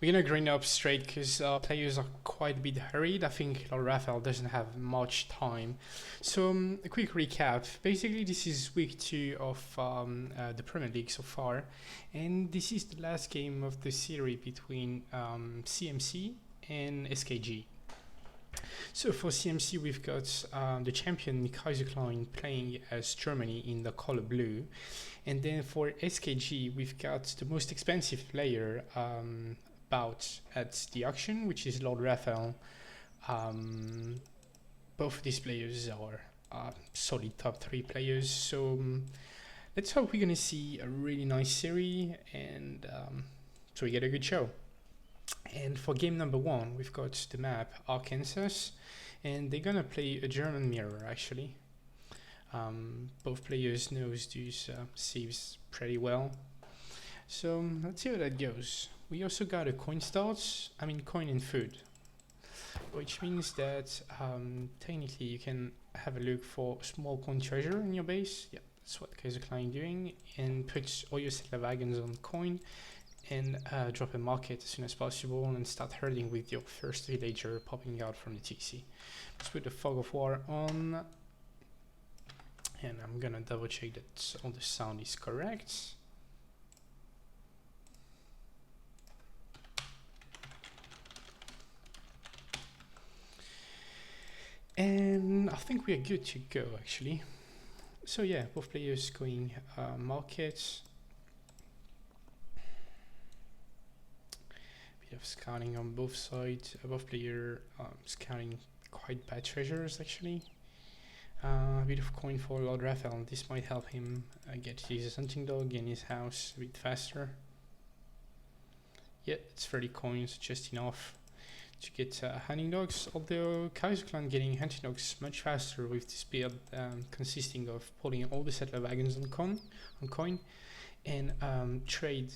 We're gonna grind up straight because players are quite a bit hurried. I think LordRaphael doesn't have much time. So a quick recap. Basically, this is week 2 of the Premier League so far, and this is the last game of the series between CMC and SKG. So for CMC, we've got the champion Kaiserklein playing as Germany in the color blue. And then for SKG, we've got the most expensive player about at the auction, which is LordRaphael. Both of these players are solid top 3 players. So let's hope we're going to see a really nice series and so we get a good show. And for game number 1, we've got the map Arkansas, and they're gonna play a German mirror actually. Both players knows these saves pretty well. So let's see how that goes. We also got a coin and food, which means that technically you can have a look for small coin treasure in your base. Yeah, that's what Kaiserklein doing, and put all your settler wagons on coin and drop a market as soon as possible and start herding with your first villager popping out from the TC. Let's put the fog of war on, and I'm gonna double check that all the sound is correct. And I think we are good to go actually. So yeah, both players going market. Of scouting on both sides. Both players scouting quite bad treasures actually. A bit of coin for LordRaphael. This might help him get his hunting dog in his house a bit faster. Yeah, it's 30 coins, just enough to get hunting dogs. Although Kaiserklein getting hunting dogs much faster with this build consisting of pulling all the settler wagons on coin and trade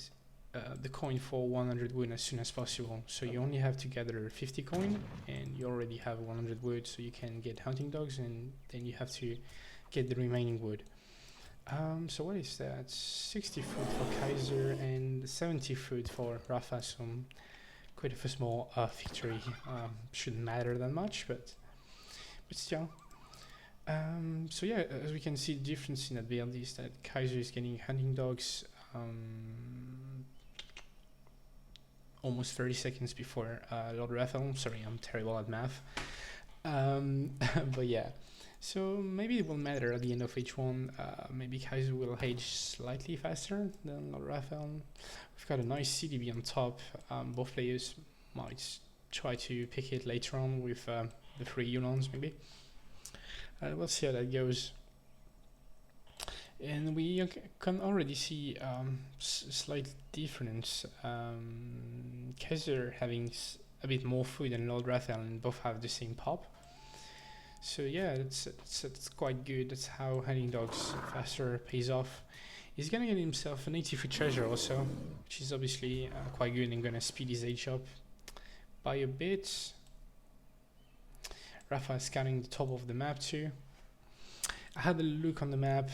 the coin for 100 wood as soon as possible. So you only have to gather 50 coin and you already have 100 wood, so you can get hunting dogs, and then you have to get the remaining wood. So what is that? 60 food for Kaiser and 70 food for Rafa, so quite a small victory. Shouldn't matter that much, but still. So yeah, as we can see, the difference in that build is that Kaiser is getting hunting dogs almost 30 seconds before LordRaphael. Sorry, I'm terrible at math. But yeah, so maybe it will matter at the end of each one. Maybe Kaiser will age slightly faster than LordRaphael. We've got a nice CDB on top. Both players might try to pick it later on with the 3 Yulons maybe. We'll see how that goes. And we can already see slight difference. Kaiser having a bit more food than LordRaphael, and both have the same pop. So yeah, it's quite good. That's how hunting dogs faster pays off. He's gonna get himself an 80 food treasure also, which is obviously quite good and gonna speed his age up by a bit. Rafa is scanning the top of the map too. I had a look on the map.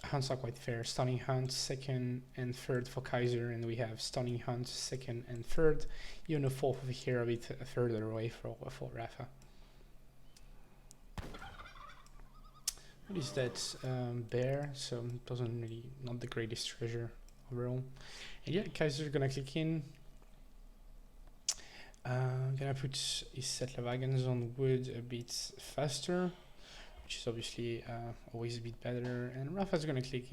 Hunts are quite fair. Stunning Hunt 2nd and 3rd for Kaiser, and we have Stunning Hunt 2nd and 3rd. Even a 4th over here a bit further away for Rafa. What is that? Bear, so doesn't really, not the greatest treasure overall. And yeah, Kaiser's gonna click in. Gonna put his settler wagons on wood a bit faster, which is obviously always a bit better. And Rafa's gonna click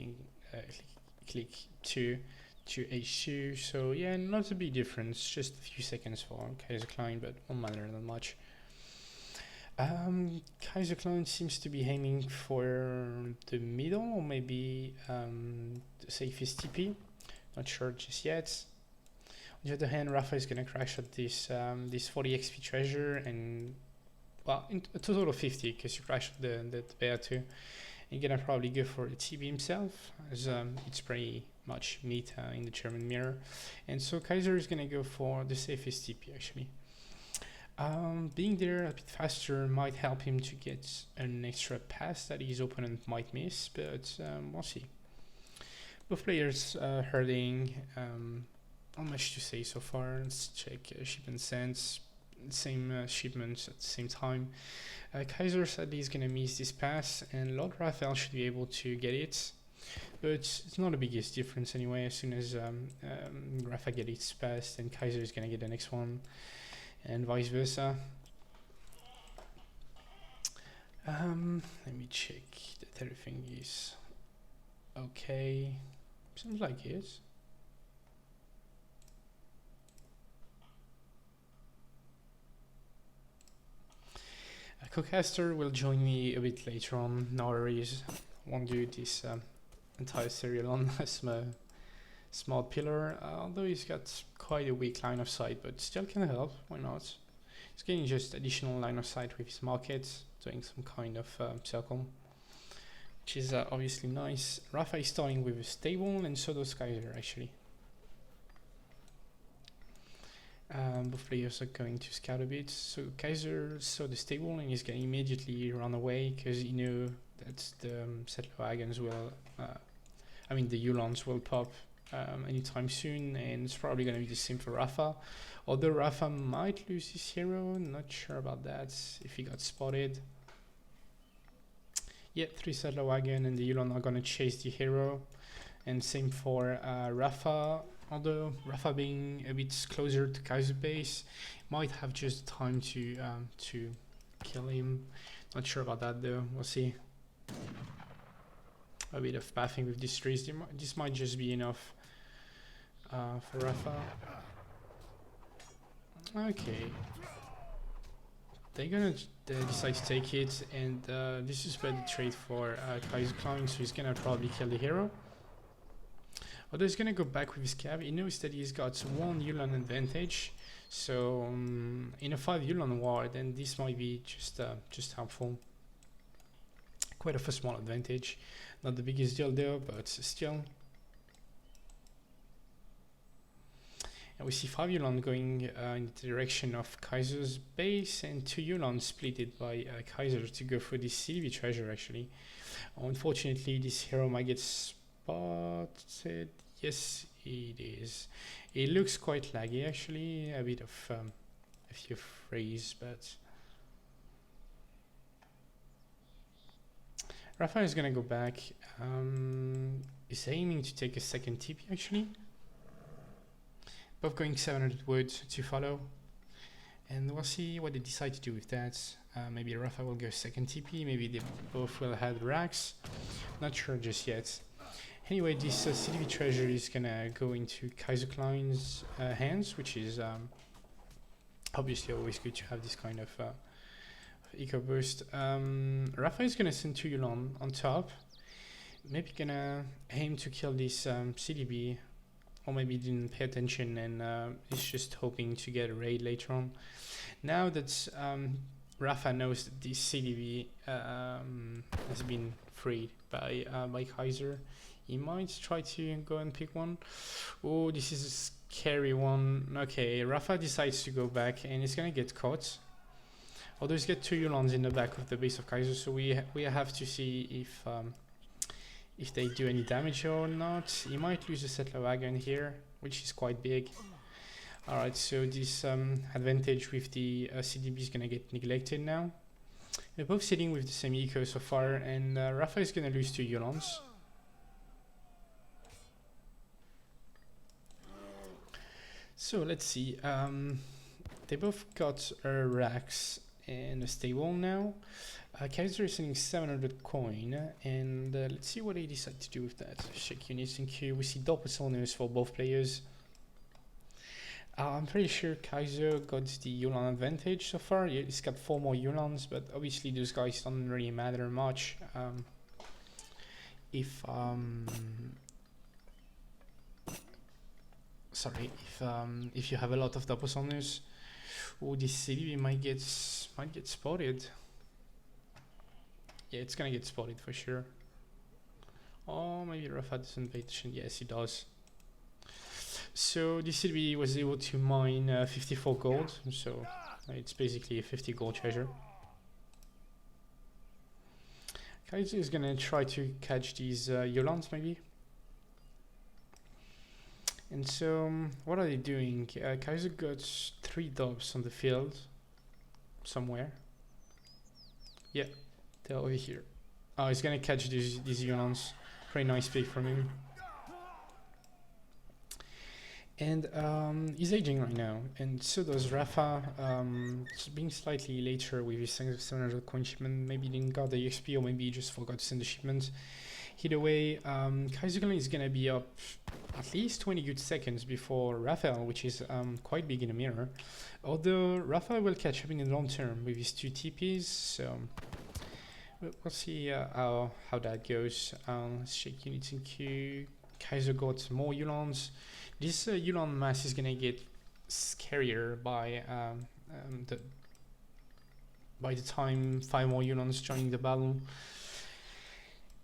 to H2. So yeah, not a big difference, just a few seconds for Kaiserklein, but won't matter that much. Kaiserklein seems to be aiming for the middle, or maybe the safest TP. Not sure just yet. On the other hand, Rafa is gonna crash at this 40 XP treasure, and well, a total of 50 because you crashed the bear too. You're gonna probably go for the TB himself, as it's pretty much meta in the German mirror. And so Kaiser is gonna go for the safest TP actually. Being there a bit faster might help him to get an extra pass that his opponent might miss, but we'll see. Both players herding not much to say so far. Let's check shipment sends. Same shipments at the same time. Kaiser sadly is gonna miss this pass, and LordRaphael should be able to get it, but it's not the biggest difference anyway. As soon as Rafa gets its pass, then Kaiser is gonna get the next one, and vice versa. Let me check that everything is okay. Seems like it. Co-caster will join me a bit later on. No worries. Won't do this entire serial on a smart pillar, although he's got quite a weak line of sight, but still can help. Why not? He's getting just additional line of sight with his market, doing some kind of circle, which is obviously nice. Rafa is starting with a stable, and so does Kaiser actually. Both players are going to scout a bit. So Kaiser saw the stable and he's going to immediately run away because he knew that the settler wagons will, the Ulans will pop anytime soon, and it's probably going to be the same for Rafa. Although Rafa might lose his hero, not sure about that if he got spotted. Yeah, 3 settler wagon and the Ulan are going to chase the hero, and same for Rafa. Although Rafa being a bit closer to Kaiser base, might have just time to kill him. Not sure about that though. We'll see. A bit of pathing with these trees. This might just be enough for Rafa. Okay. They're gonna decide to take it, and this is better trade for Kaiserklein, so he's gonna probably kill the hero. Although he's gonna go back with his cab, he knows that he's got 1 Ulan advantage, so in a 5 Ulan war, then this might be just helpful. Quite a small advantage, not the biggest deal though, but still. And we see 5 Ulan going in the direction of Kaiser's base, and 2 Ulan split by Kaiser to go for this CDB treasure actually. Unfortunately, this hero might get spotted. Yes, it is. It looks quite laggy actually, a bit of a few frames, but Raphael is gonna go back. He's aiming to take a second TP actually. Both going 700 wood to follow, and we'll see what they decide to do with that. Maybe Raphael will go second TP, maybe they both will have racks. Not sure just yet. Anyway, this CDB treasure is gonna go into Kaiserklein's hands, which is obviously always good to have this kind of eco boost. Rafa is gonna send 2 Ulan on top. Maybe gonna aim to kill this CDB, or maybe didn't pay attention and is just hoping to get a raid later on. Now that Rafa knows that this CDB has been freed by Kaiser, he might try to go and pick one. Oh, this is a scary one. Okay, Rafa decides to go back and he's gonna get caught. Although he's got 2 Ulans in the back of the base of Kaiser, so we have to see if they do any damage or not. He might lose a settler wagon here, which is quite big. Alright, so this advantage with the CDB is gonna get neglected now. They're both sitting with the same eco so far, and Rafa is gonna lose 2 Ulans. So let's see, they both got racks and a stable now. Kaiser is sending 700 coin, and let's see what they decide to do with that. Check units in queue. We see double cylinders for both players. I'm pretty sure Kaiser got the Ulan advantage so far. Yeah, he's got 4 more Ulans, but obviously those guys don't really matter much. If you have a lot of double cylinders, oh, this CDB might get spotted. Yeah, it's gonna get spotted for sure. Oh, maybe Rafa doesn't pay attention. Yes, he does. So this CDB was able to mine 54 gold, so it's basically a 50 gold treasure. Kaiser is gonna try to catch these Ulans maybe. And so, what are they doing? Kaiser got 3 dubs on the field somewhere. Yeah, they're over here. Oh, he's gonna catch these Yulons. Pretty nice pick from him. And he's aging right now, and so does Rafa. Being slightly later with his 700 coin shipment. Maybe he didn't got the XP, or maybe he just forgot to send the shipment. Either way, Kaiserklein is gonna be up at least 20 good seconds before Raphael, which is quite big in the mirror. Although Raphael will catch up in the long term with his 2 TPs, so we'll see how that goes. Let's check units in queue. Kaiser got more Yulons. This Yulon mass is gonna get scarier by the time 5 more Yulons joining the battle.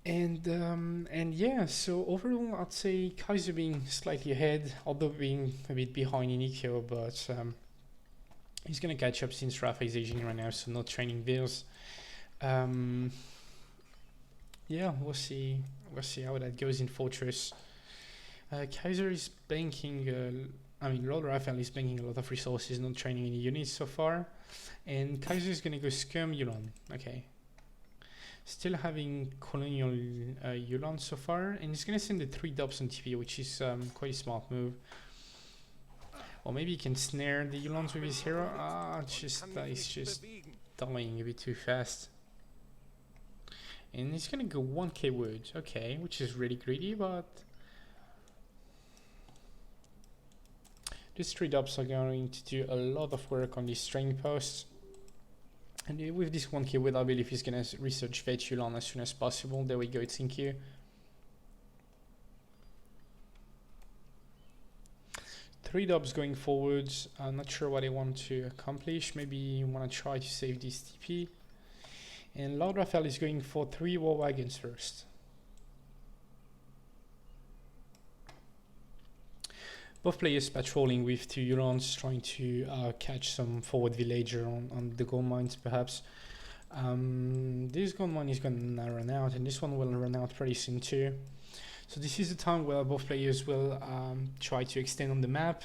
And yeah, so overall I'd say Kaiser being slightly ahead, although being a bit behind in eco, but he's gonna catch up since Rafa is aging right now, so no training bills. Yeah, we'll see how that goes in Fortress. Kaiser is banking, LordRaphael is banking a lot of resources, not training any units so far. And Kaiser is gonna go Skirm Yulon, okay. Still having Colonial Yulon so far, and he's gonna send the 3 dubs on TP, which is quite a smart move. Or maybe he can snare the Yulons with his hero. He's just dying a bit too fast. And he's gonna go 1k wood, okay, which is really greedy, but these 3 dubs are going to do a lot of work on these training posts. And with this 1k wood, I believe he's gonna research Vet Yulon as soon as possible. There we go, it's in queue. Three dubs going forwards. I'm not sure what they want to accomplish. Maybe you want to try to save this TP. And LordRaphael is going for 3 war wagons first. Both players patrolling with 2 Yulons, trying to catch some forward villager on the gold mines perhaps. This gold mine is going to run out, and this one will run out pretty soon too. So this is the time where both players will try to extend on the map.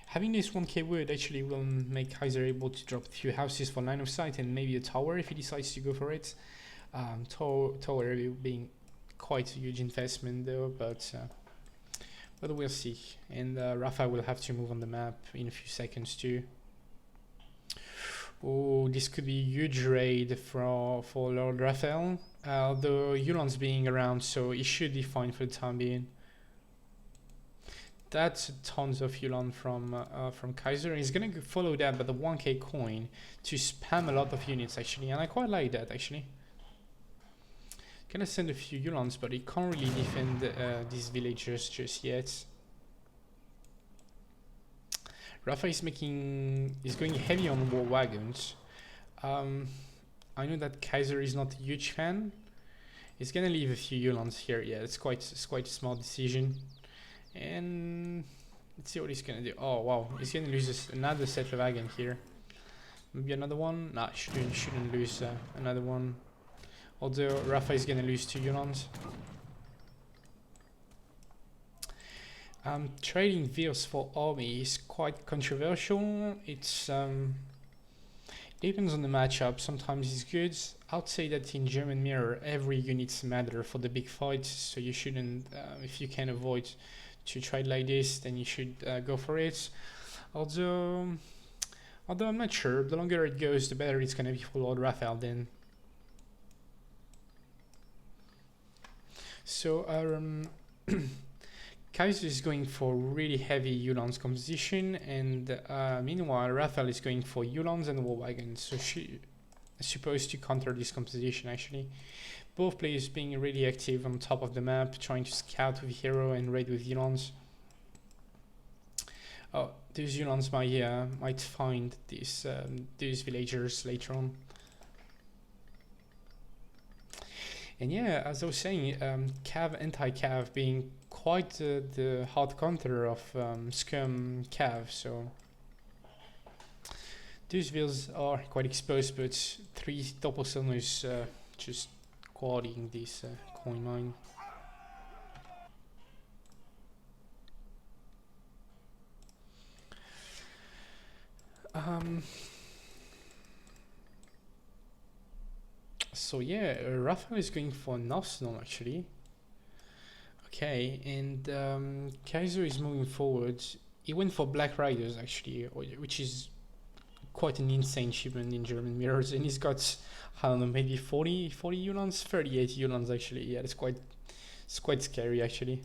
Having this 1k wood actually will make Kaiser able to drop a few houses for line of sight and maybe a tower if he decides to go for it. Tower being quite a huge investment though, but we'll see. And Rafa will have to move on the map in a few seconds too. Oh, this could be a huge raid for LordRaphael. The Yulon's being around, so it should be fine for the time being. That's tons of Yulon from Kaiser. He's gonna follow that by the 1k coin to spam a lot of units actually, and I quite like that actually. Gonna send a few Yulons, but he can't really defend these villagers just yet. Rafa is going heavy on war wagons. I know that Kaiser is not a huge fan. He's gonna leave a few Yulons here. Yeah, it's quite a smart decision. And let's see what he's gonna do. Oh wow, he's gonna lose another settler wagon here. Maybe another one. Nah, shouldn't lose another one. Although Rafa is gonna lose 2 Yulons. Trading vehicles for army is quite controversial. It's depends on the matchup. Sometimes it's good. I'd say that in German mirror, every unit's matter for the big fights. So you shouldn't, if you can avoid to trade like this, then you should go for it. Although I'm not sure. The longer it goes, the better it's gonna be for LordRaphael then. So Kaiser is going for really heavy Yulons composition, and meanwhile Raphael is going for Yulons and war wagons. So she is supposed to counter this composition actually. Both players being really active on top of the map, trying to scout with hero and raid with Yulons. Oh, these Yulons might find these villagers later on. And yeah, as I was saying, Cav anti-Cav being quite the hard counter of Scum Cav, so these vills are quite exposed, but 3 doppelcylinders just guarding this coin mine. So yeah, Raphael is going for an Arsenal actually. Okay, and Kaiser is moving forward. He went for Black Riders actually, which is quite an insane shipment in German mirrors, and he's got, I don't know, maybe 40 Ulans, 38 Ulans actually. Yeah, it's quite scary actually.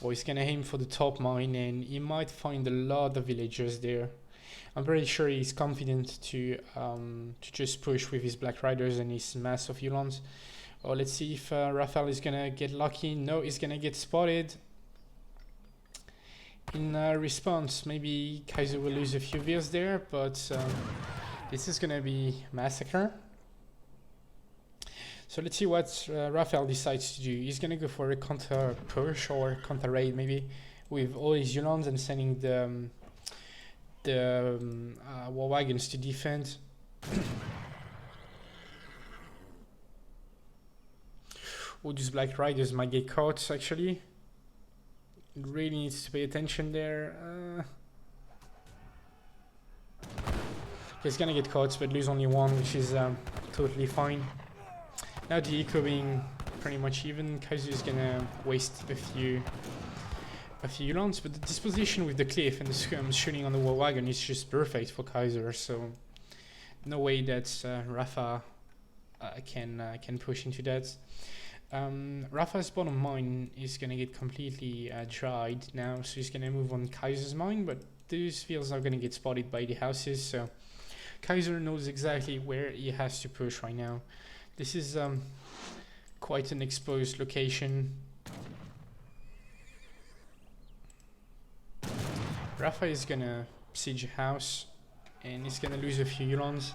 Or he's gonna aim for the top mine, and he might find a lot of villagers there. I'm pretty sure he's confident to just push with his Black Riders and his mass of Ulans. Oh, let's see if Raphael is gonna get lucky. No, he's gonna get spotted. In response, maybe Kaiser will lose a few villas there, but this is gonna be massacre. So let's see what Raphael decides to do. He's gonna go for a counter push or counter raid maybe with all his Ulans and sending the war wagons to defend. Oh, these Black Riders might get caught actually. Really needs to pay attention there. He's gonna get caught but lose only one, which is totally fine. Now the eco being pretty much even, Kaiser is gonna waste a few Ulans, but the disposition with the cliff and the skirms shooting on the war wagon is just perfect for Kaiser, so no way that Rafa can push into that. Rafa's bottom mine is gonna get completely dried now, so he's gonna move on Kaiser's mine, but those fields are gonna get spotted by the houses, so Kaiser knows exactly where he has to push right now. This is quite an exposed location. Rafa is gonna siege a house and he's gonna lose a few Ulans.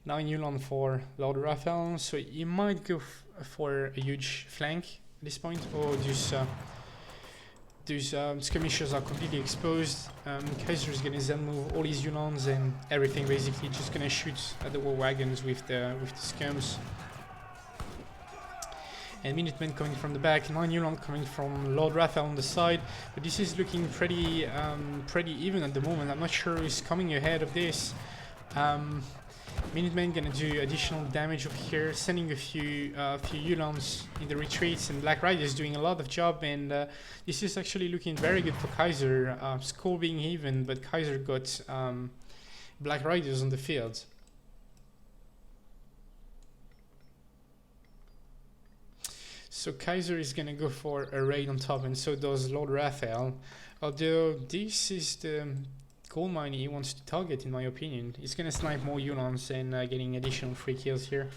9 Ulan for LordRaphael, so he might go for a huge flank at this point. Oh, those skirmishers are completely exposed. Kaiser is gonna then move all his Ulans and everything, basically just gonna shoot at the war wagons with the skirms. And Minutemen coming from the back, 9 Ulan coming from LordRaphael on the side, but this is looking pretty even at the moment. I'm not sure who's coming ahead of this. Minutemen gonna do additional damage over here, sending a few Ulans in the retreats, and Black Riders doing a lot of job, and this is actually looking very good for Kaiser. Score being even, but Kaiser got Black Riders on the field. So Kaiser is gonna go for a raid on top, and so does LordRaphael. Although this is the gold mine he wants to target, in my opinion. He's gonna snipe more Ulans and getting additional free kills here.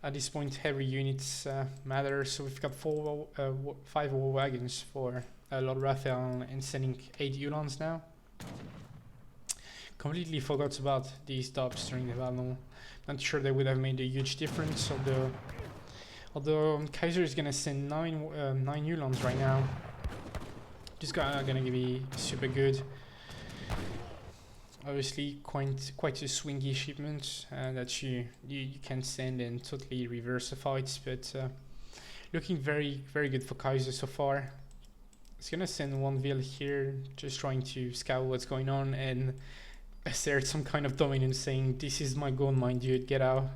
At this point, heavy units matter, so we've got 5 war wagons for LordRaphael and sending 8 Ulans now. Completely forgot about these stops during the battle. Not sure they would have made a huge difference, although Kaiser is gonna send 9 Ulans right now. This guy are gonna be super good. Obviously, quite a swingy shipment that you can send and totally reverse the fights, but looking very good for Kaiser so far. It's gonna send 1 Vil here, just trying to scout what's going on and assert some kind of dominance, saying, "This is my gold mine, dude, get out."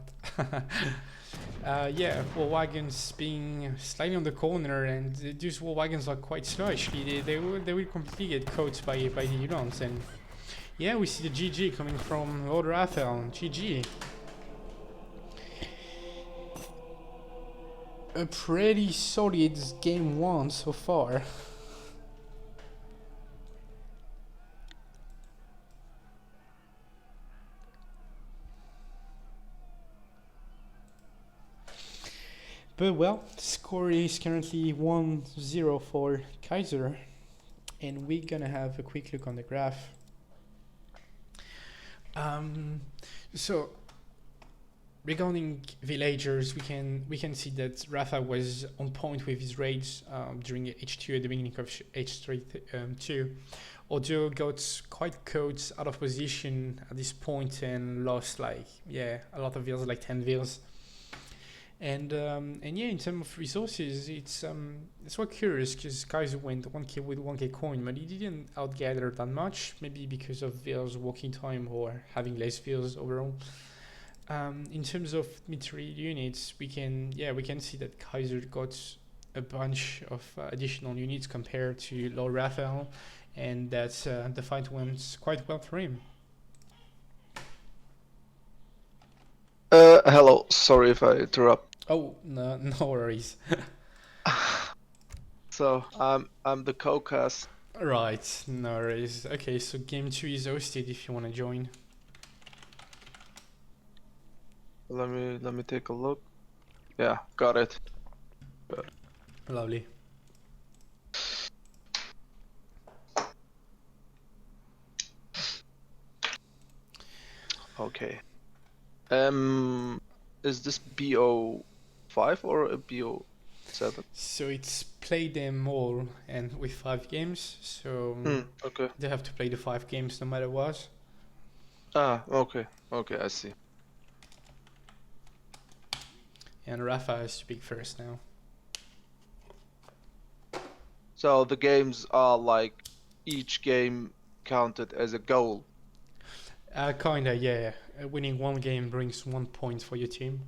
Yeah, war wagons being slightly on the corner, and these war wagons are quite slow actually. They will completely get caught by the Ulans, and yeah, we see the GG coming from LordRaphael. GG. A pretty solid game 1 so far. But well, score is currently 1-0 for Kaiser, and we're gonna have a quick look on the graph. So regarding villagers, we can see that Rafa was on point with his raids during H2 at the beginning of H3 2. Although got quite caught out of position at this point and lost like a lot of vills, like 10 vills. And yeah, in terms of resources, it's quite curious because Kaiser went 1k with 1k coin, but he didn't outgather that much. Maybe because of vills walking time or having less vills overall. In terms of military units, we can see that Kaiser got a bunch of additional units compared to LordRaphael, and that the fight went quite well for him. Hello, sorry if I interrupt. Oh, no worries. So I'm the co-cast. Right, no worries. Okay, so game 2 is hosted if you want to join. Let me take a look. Yeah, got it. Lovely. Okay. Is this BO5 or a BO7? So it's play them all and with 5 games. So Okay. they have to play the 5 games no matter what. Ah, okay. Okay, I see. And Rafa has to pick first now. So the games are like each game counted as a goal. Kinda, yeah. Winning one game brings 1 point for your team.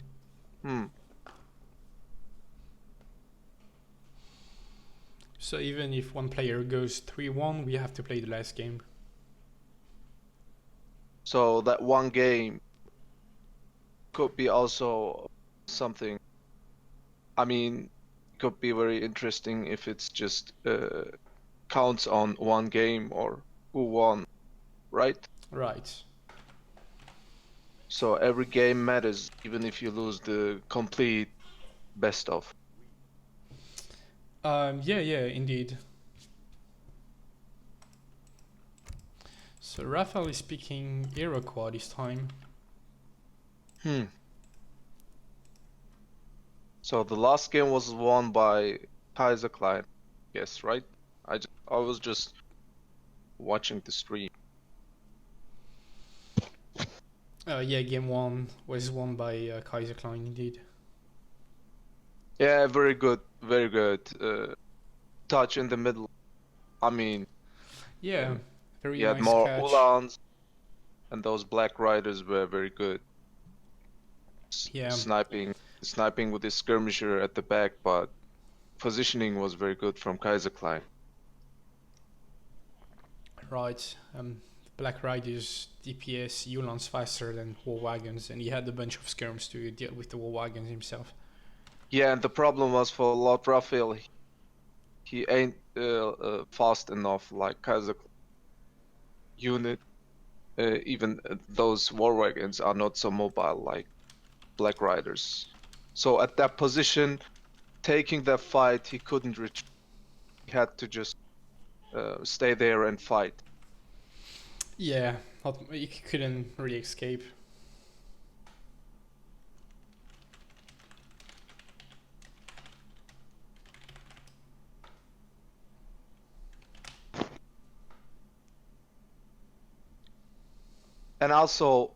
So even if one player goes 3-1, we have to play the last game. So that one game could be also something. I mean, could be very interesting if it's just counts on one game or who won, right? Right. So every game matters, even if you lose the complete best of. Yeah, indeed. So Raphael is picking Iroquois this time. So the last game was won by Kaiserklein, yes, right? I was just watching the stream. Yeah, game 1 was won by Kaiserklein, indeed. Yeah, very good, very good. Touch in the middle. I mean, yeah, very he had nice more catch. Ulans, and those Black Riders were very good. Yeah. Sniping with his skirmisher at the back, but positioning was very good from Kaiserklein. Right. Black Riders DPS Ulans faster than war wagons, and he had a bunch of skirms to deal with the war wagons himself. Yeah, and the problem was for LordRaphael, he ain't fast enough like Kaiserklein unit. Even those war wagons are not so mobile like Black Riders. So at that position, taking that fight, he couldn't retreat. He had to just stay there and fight. Yeah, he couldn't really escape. And also,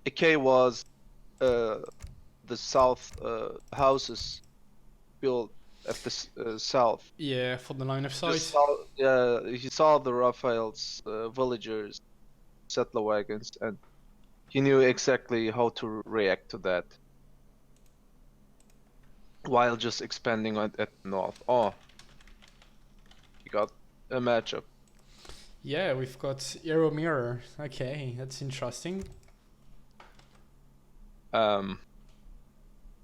AK was the south houses built at the south. Yeah, for the line of sight. He saw the Raphael's villagers, settler wagons, and he knew exactly how to react to that while just expanding at north. Oh, he got a matchup. Yeah, we've got Arrow Mirror. Okay, that's interesting.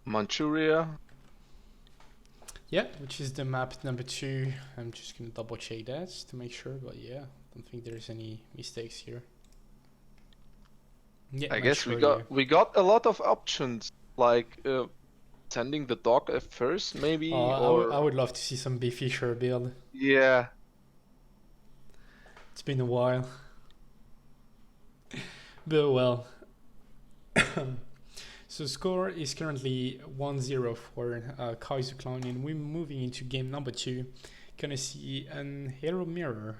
Manchuria. Yeah, which is the map number 2. I'm just gonna double check that to make sure, but yeah, don't think there's any mistakes here. Yeah, I guess we got a lot of options, like sending the dog at first, maybe, or I would love to see some B Fisher build. yeah. It's been a while. But well. So score is currently 1-0 for Kaiserklein, and we're moving into game number 2. Gonna see an hero mirror.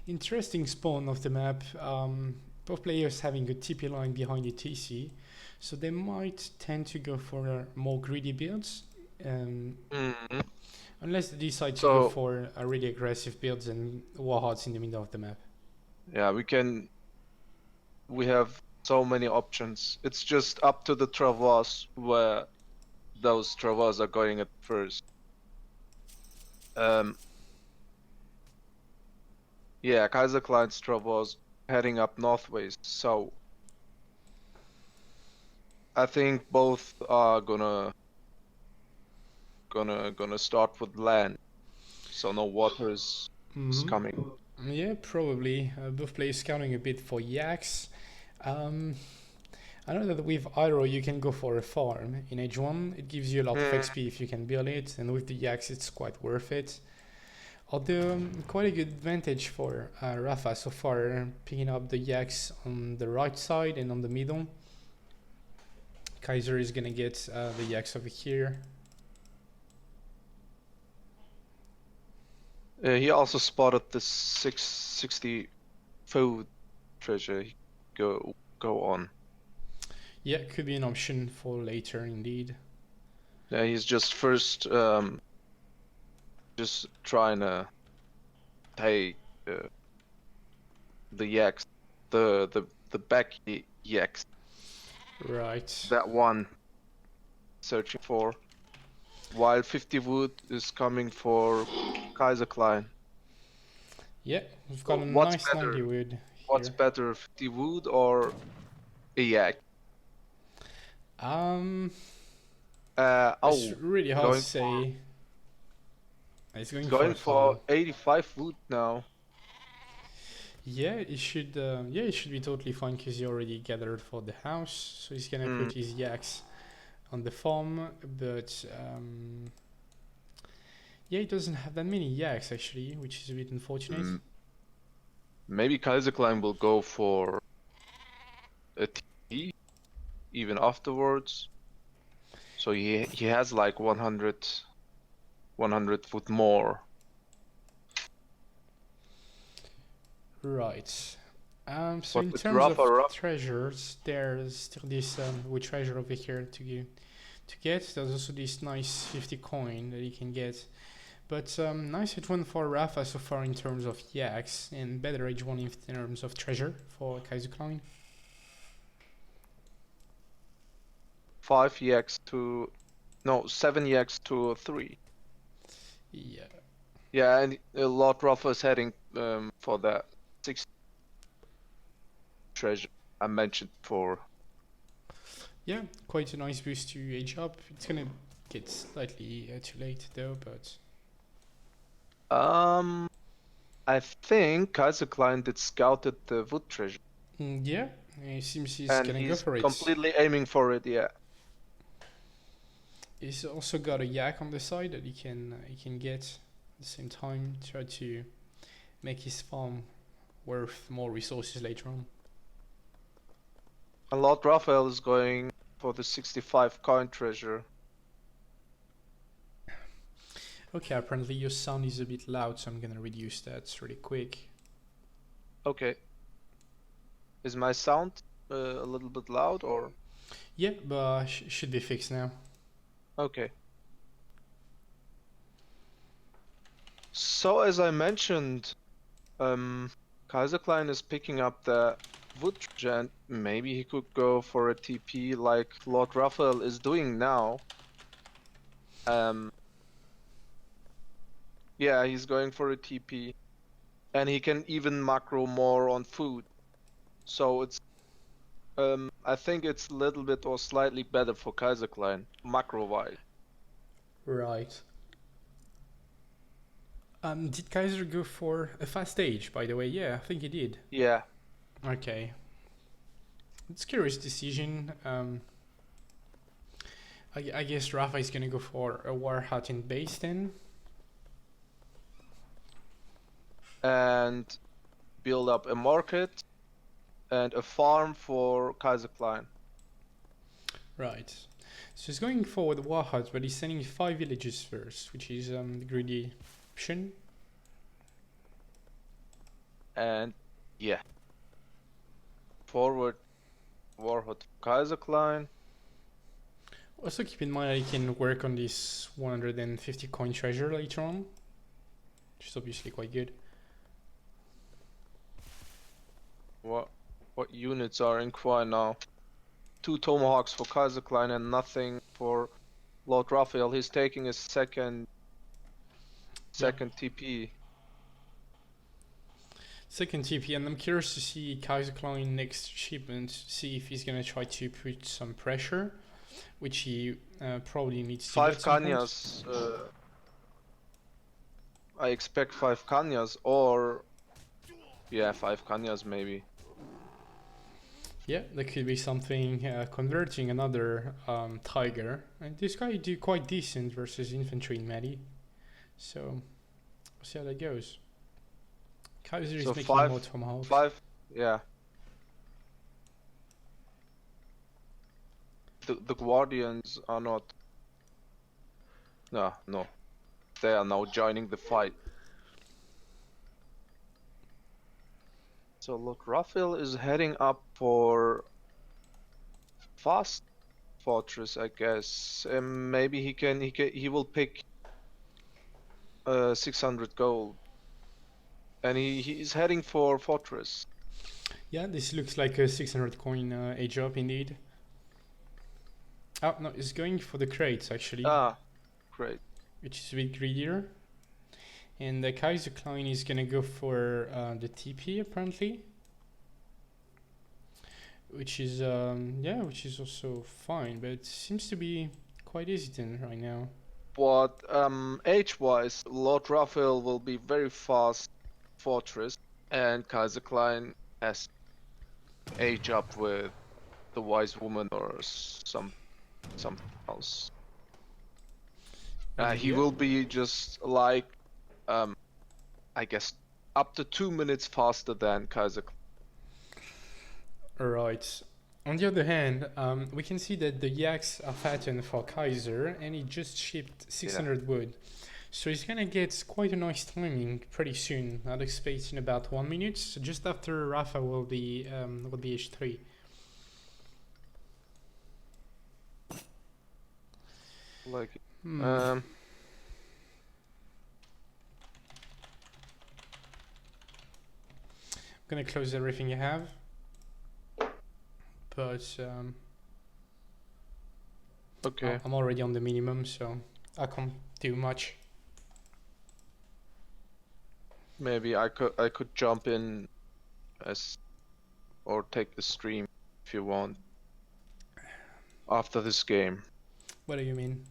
Interesting spawn of the map. Both players having a TP line behind the TC, so they might tend to go for more greedy builds. Unless they decide to go for a really aggressive builds and warheads in the middle of the map. Yeah, we have so many options. It's just up to the Travas where those Travas are going at first. Yeah, Kaiserklein's Travas heading up northways, so I think both are gonna start with land, so no water is coming. Yeah, probably. Both players scouting a bit for yaks. I know that with Iroh you can go for a farm in Age 1. It gives you a lot of XP if you can build it, and with the yaks it's quite worth it. Although quite a good advantage for Rafa so far, picking up the yaks on the right side and on the middle. Kaiser is gonna get the yaks over here. He also spotted the 660 food treasure. Go on. Yeah, could be an option for later indeed. Yeah, he's just first just trying to take the yaks, the back yaks. Right. That one searching for. While 50 wood is coming for Kaiserklein. Yeah, we've got a nice 90 wood here. What's better, 50 wood or a yak? It's really hard to say. It's going for 85 wood now. Yeah, it should. Yeah, it should be totally fine because he already gathered for the house, so he's gonna put his yaks on the farm. But yeah, he doesn't have that many yaks actually, which is a bit unfortunate. Maybe Kaiserklein will go for a TP even afterwards. So he has like 100 foot more. Right. So in terms of treasures, there's still this wood treasure over here to get. There's also this nice 50 coin that you can get. But nice H1 for Rafa so far in terms of yaks, and better H1 in terms of treasure for Kaiserklein. 7 yaks to 3. Yeah. Yeah, and LordRaphael is heading for that 6 treasure I mentioned before. Yeah, quite a nice boost to age up. It's gonna get slightly too late though, but I think Kaiserklein did scouted the wood treasure. Yeah, it seems he's gonna go for it. Completely aiming for it, yeah. He's also got a yak on the side that he can get at the same time, try to make his farm worth more resources later on. And LordRaphael is going for the 65 coin treasure. Okay, apparently your sound is a bit loud, so I'm gonna reduce that really quick. Okay. Is my sound a little bit loud or? Yeah, but should be fixed now. Okay. So as I mentioned, Kaiserklein is picking up the wood treasure, and maybe he could go for a TP like LordRaphael is doing now. Yeah, he's going for a TP, and he can even macro more on food. So it's, I think it's a little bit or slightly better for Kaiserklein, macro-wise. Right. Did Kaiser go for a fast stage, by the way? Yeah, I think he did. Yeah. Okay. It's a curious decision. I guess Rafa is gonna go for a war hut in base then. and build up a market and a farm for Kaiserklein. Right. So he's going for the war hut, but he's sending 5 villages first, which is the greedy option. And yeah, forward war hut for Kaiserklein. Also keep in mind that he can work on this 150 coin treasure later on, which is obviously quite good. What units are in Kwai now? 2 tomahawks for Kaiserklein and nothing for LordRaphael. He's taking a second TP. Second TP, and I'm curious to see Kaiserklein next shipment, see if he's gonna try to put some pressure, which he probably needs to. 5 Kanyas. I expect 5 Kanyas, or yeah, 5 Kanyas maybe. Yeah, that could be something, converting another tiger. And this guy do quite decent versus infantry in Medi. So, we'll see how that goes. Kaiser is making more tomahawks. 5, yeah. The Guardians are not... No. They are now joining the fight. So LordRaphael is heading up for Fast Fortress, I guess. Maybe he will pick 600 gold, and he's heading for Fortress. Yeah, this looks like a 600 coin age up indeed. Oh no, he's going for the crates actually. Ah, great. Which is a bit greedier. And the Kaiserklein is gonna go for the TP apparently, which is which is also fine, but it seems to be quite hesitant right now. But age-wise, LordRaphael will be very fast Fortress, and Kaiserklein has age up with the Wise Woman or something else. He will be just like, I guess, up to 2 minutes faster than Kaiserklein. Alright. On the other hand, we can see that the yaks are fattened for Kaiser, and he just shipped 600 wood. So he's gonna get quite a nice timing pretty soon. I'd expect in about 1 minute, so just after Rafa will be H3. Like, gonna close everything you have, but okay. I'm already on the minimum, so I can't do much. Maybe I could jump in or take the stream if you want after this game. What do you mean?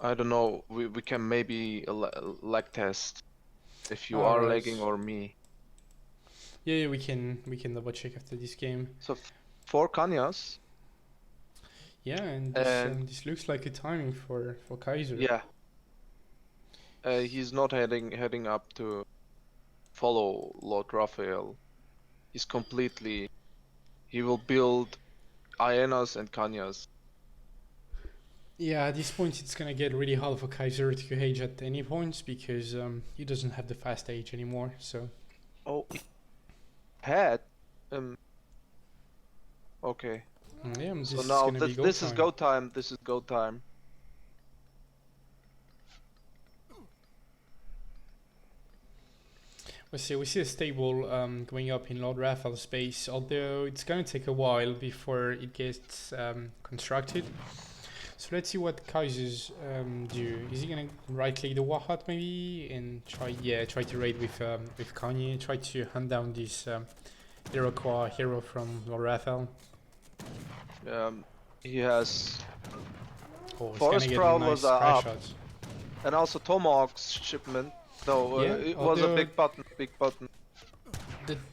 I don't know. We can maybe lag test if you are lagging or me. Yeah, we can double check after this game. So 4 Kanyas. Yeah, and this looks like a timing for Kaiser. Yeah. He's not heading up to follow LordRaphael. He will build Hyenas and Kanyas. Yeah, at this point it's gonna get really hard for Kaiser to age at any point because he doesn't have the fast age anymore. So. Oh, had. Okay. Yeah, so now this is go time. This is go time. We see a stable going up in LordRaphael's space, although it's going to take a while before it gets constructed. So let's see what Kaiser's do. Is he going to right-click the war hut maybe and try to raid with Kanye, try to hunt down this Iroquois hero from LordRaphael? He has forest prowlers are up, and also Tomahawk's shipment. No, it was a big button.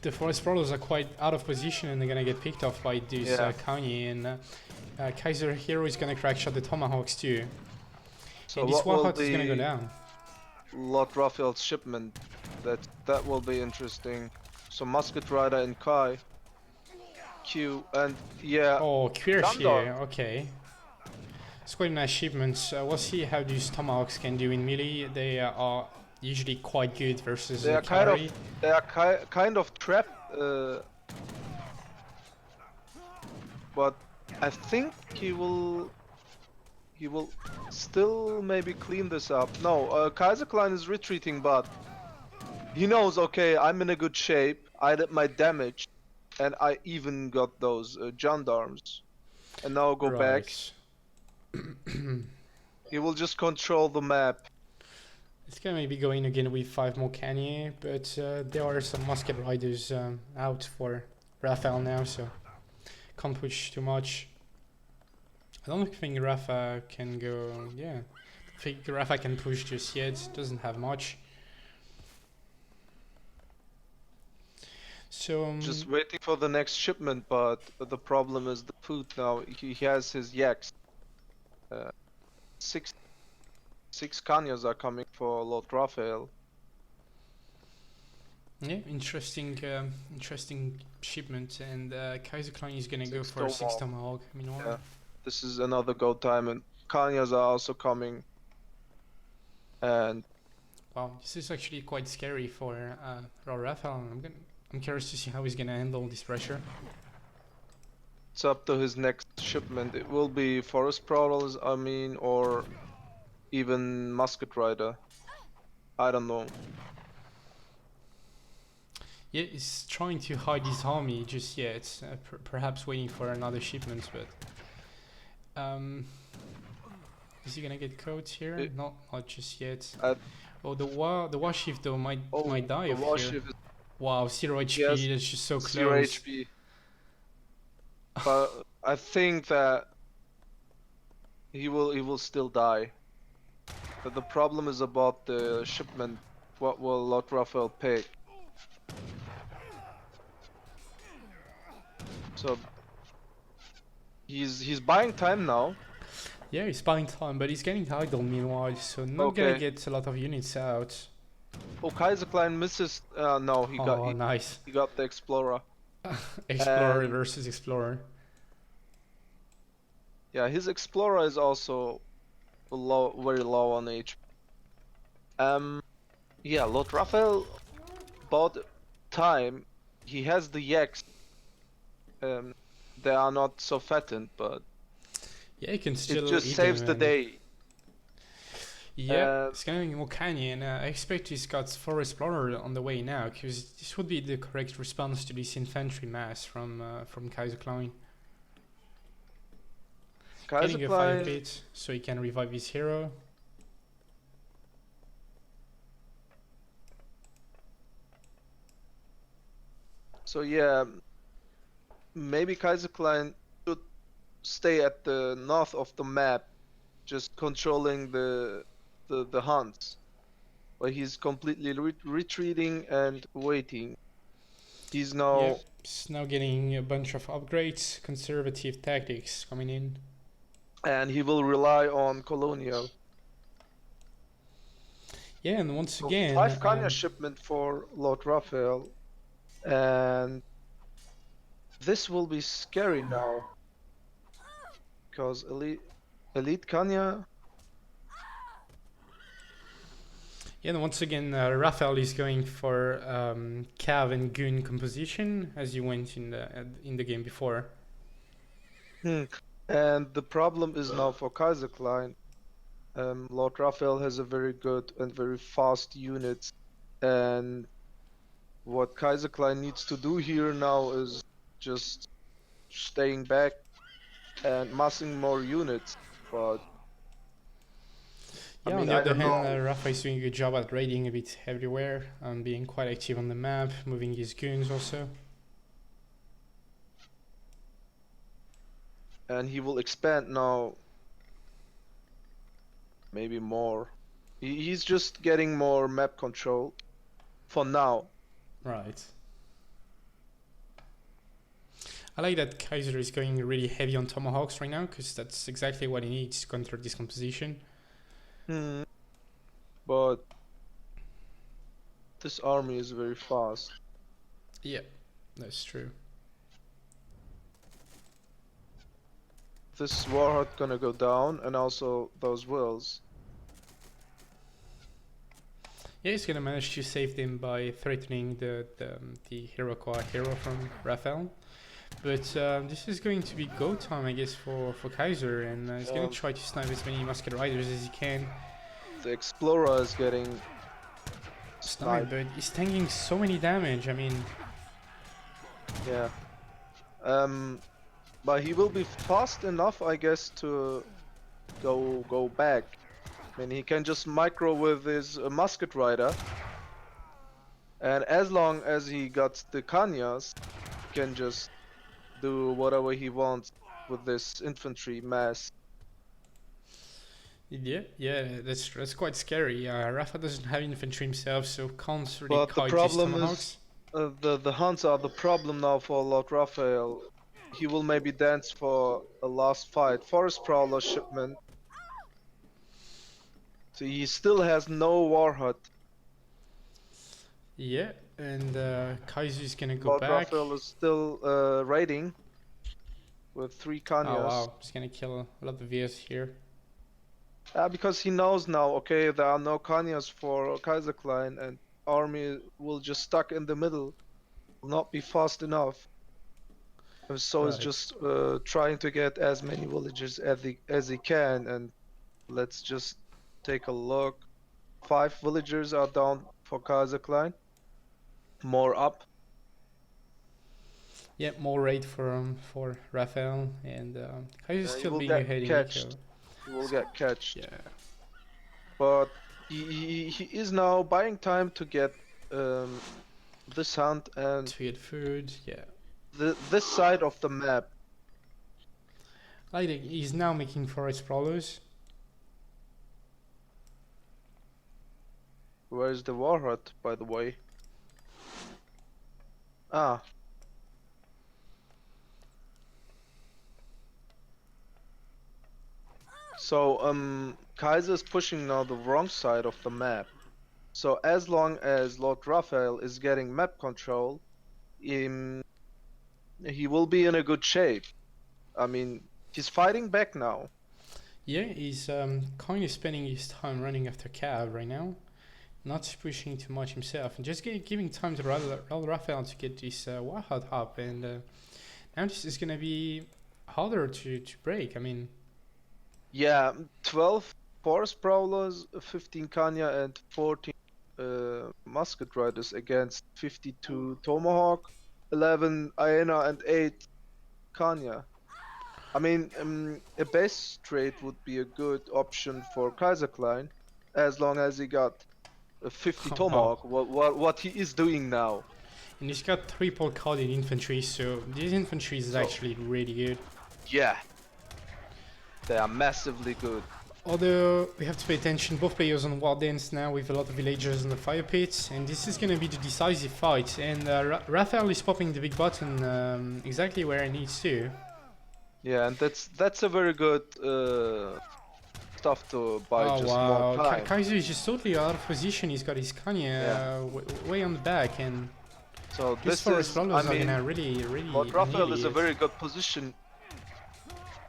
The forest prowlers are quite out of position and they're gonna get picked off by this Kanye, and Kaiser hero is gonna crack shot the Tomahawks too. So and this war hut is gonna go down. LordRaphael's shipment. That will be interesting. So Musket Rider and Kai. Q and yeah. Oh, Queer's Gundam. here, okay. It's quite an achievement. We'll see how these tomahawks can do in melee. They are usually quite good versus They are cavalry. kind of trapped, but I think he will still maybe clean this up. No, Kaiserklein is retreating, but he knows, okay, I'm in a good shape. I did my damage, and I even got those gendarmes. And now go back. He will just control the map. It's gonna maybe go in again with 5 more Kanye, but there are some musket riders out for Raphael now, so can't push too much. I don't think Rafa can go, yeah. I think Rafa can push just yet, doesn't have much. So Just waiting for the next shipment, but the problem is the food now. He has his yaks. Six Kanyas are coming for LordRaphael. yeah, interesting shipment, and Kaiserklein is gonna go for a 6 tomahawk. Meanwhile, yeah, this is another go time, and Kanyas are also coming. And wow, this is actually quite scary for LordRaphael. I'm curious to see how he's gonna handle this pressure. it's up to his next shipment. It will be Forest Prowlers, I mean, or even Musket Rider. I don't know. Yeah, he's trying to hide his army just yet, perhaps waiting for another shipment, but is he gonna get caught here? Not just yet. Oh, the warshift though might die of here. Wow, 0 HP, yes, that's just so close. 0 HP. But I think that he will still die. But the problem is about the shipment. What will LordRaphael pick? So he's buying time now. Yeah, he's buying time, but he's getting idle meanwhile, so not gonna get a lot of units out. Oh, Kaiserklein misses. No, he got. Nice. He got the Explorer. Explorer versus Explorer. Yeah, his Explorer is also very low on HP. Yeah, LordRaphael bought time. He has the yaks. They are not so fattened, but yeah, he can still. It just saves the day. Yeah, it's going more canyon. I expect he's got 4 Explorer on the way now, because this would be the correct response to this infantry mass from Kaiserklein. Getting a fire pit so he can revive his hero. So yeah, maybe Kaiserklein should stay at the north of the map, just controlling the hunts, but he's completely retreating and waiting. He's now getting a bunch of upgrades, conservative tactics coming in, and he will rely on colonial. Yeah, and once again, 5 Kanya shipment for LordRaphael, and this will be scary now, because elite Kanya. Yeah, and once again, Raphael is going for Cav and Goon composition, as you went in the game before. And the problem is now for Kaiserklein. LordRaphael has a very good and very fast unit, and what Kaiserklein needs to do here now is just staying back and massing more units, but yeah, on the other hand, Rafa is doing a good job at raiding a bit everywhere and being quite active on the map, moving his goons also. And he will expand now, maybe more. He's just getting more map control for now. Right. I like that Kaiser is going really heavy on Tomahawks right now, because that's exactly what he needs to counter this composition. But this army is very fast. Yeah, that's true. This warhead gonna go down, and also those wills. Yeah, he's gonna manage to save them by threatening the Hiroqua hero from Raphael. But this is going to be go time, I guess, for Kaiser, and he's gonna try to snipe as many musket riders as he can. The explorer is getting Sniped, but he's taking so many damage. I mean, yeah. But he will be fast enough, I guess, to go back. I mean, he can just micro with his musket rider, and as long as he got the Kanyas, he can just do whatever he wants with this infantry mass. yeah, that's quite scary. Rafa doesn't have infantry himself, so can't really But the kite his problem tomahawks. is, the Huns are the problem now for LordRaphael. He will maybe dance for a last fight. Forest Prowler shipment. So he still has no warhead. Yeah, and Kaiser's gonna go back. LordRaphael is still raiding with 3 Kanyas. Oh wow, he's gonna kill a lot of VS here. Because he knows now, okay, there are no Kanyas for Kaiserklein, and army will just stuck in the middle, will not be fast enough. And so he's just trying to get as many villagers as he can, and let's just take a look. 5 villagers are down for Kaiserklein. More up. Yeah, more raid for Raphael, and Kaiser's still being ahead in eco. He will get catched. Yeah. But he is now buying time to get this hunt and to get food. Yeah. This side of the map. Like he's now making forest prowlers. Where is the warhead, by the way? Ah. So Kaiser is pushing now the wrong side of the map. So as long as LordRaphael is getting map control, he will be in a good shape. I mean, he's fighting back now. Yeah, he's kind of spending his time running after Cav right now, not pushing too much himself, and just giving time to LordRaphael to get this warhead up. And now this is gonna be harder to break. I mean. Yeah, 12 forest prowlers, 15 Kanya, and 14 musket riders against 52 tomahawk, 11 hyena, and 8 Kanya. I mean, a base trade would be a good option for Kaiserklein, as long as he got 50 tomahawk. What he is doing now. And he's got triple carded infantry, so this infantry is actually really good. Yeah. They are massively good. Although we have to pay attention, both players on War Dance now with a lot of villagers in the fire pits, and this is gonna be the decisive fight. And Raphael is popping the big button exactly where he needs to. Yeah, and that's a very good stuff to buy just more time. Kaiser is just totally out of position. He's got his Kanya way on the back, and so this is, I mean, LordRaphael is a very good position,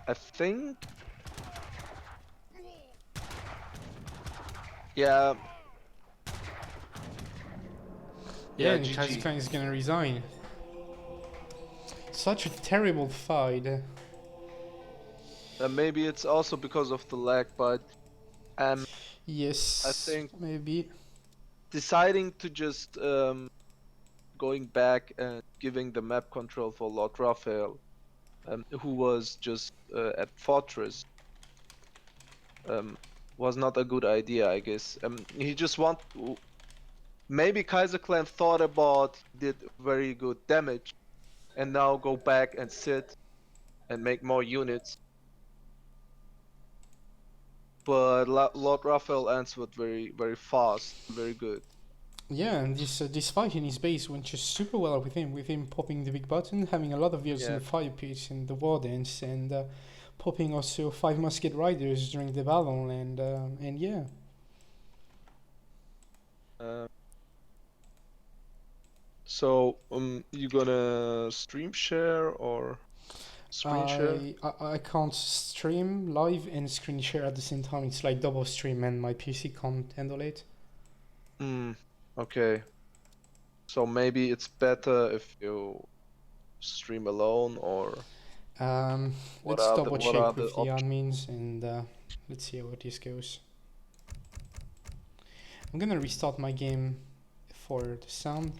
I think. Yeah. Yeah, and Kaiserklein is gonna resign. Such a terrible fight. Maybe it's also because of the lag, but yes, I think maybe deciding to just going back and giving the map control for LordRaphael, who was just at Fortress, was not a good idea, I guess. He just maybe Kaiserklein thought about did very good damage, and now go back and sit and make more units. But LordRaphael answered very, very fast, very good. Yeah, and this fight in his base went just super well with him popping the big button, having a lot of views in the fire pits and the war dance, and popping also 5 musket riders during the battle, and yeah. So, you gonna stream share or screen share? I can't stream live and screen share at the same time. It's like double stream, and my PC can't handle it. Okay. So maybe it's better if you stream alone, or Let's double what are check the with the options? admins and let's see how this goes. I'm gonna restart my game for the sound.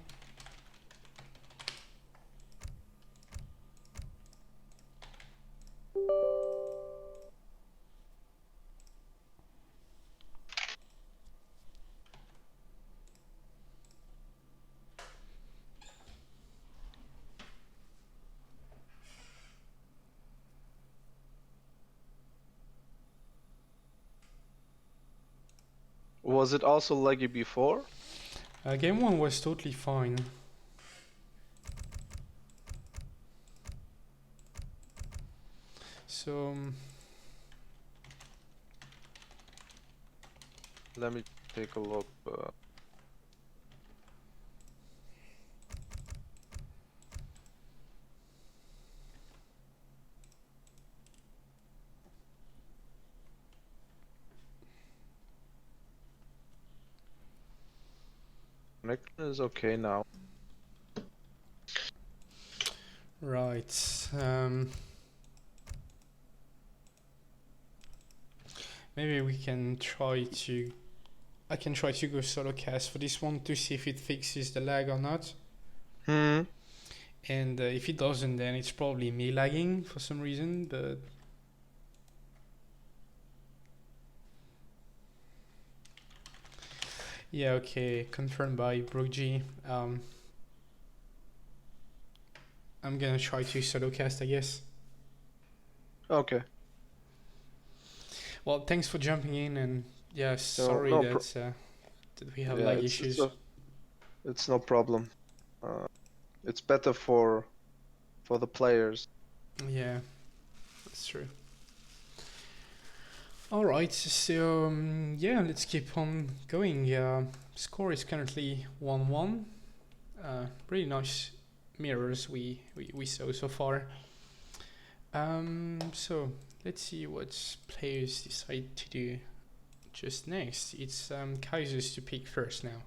Was it also laggy before? Game 1 was totally fine. So Let me take a look. Connection is okay now. right, maybe we can try to. I can try to go solo cast for this one to see if it fixes the lag or not. And if it doesn't, then it's probably me lagging for some reason. But yeah, okay, confirmed by BrookG. I'm gonna try to solo cast, I guess. Okay. Well, thanks for jumping in, and yeah, So, sorry no that we have yeah, lag issues. it's no problem. It's better for the players. Yeah, that's true. All right, so yeah, let's keep on going. Score is currently 1-1. Really nice mirrors we saw so far. So let's see what players decide to do just next. It's Kaiser's to pick first now.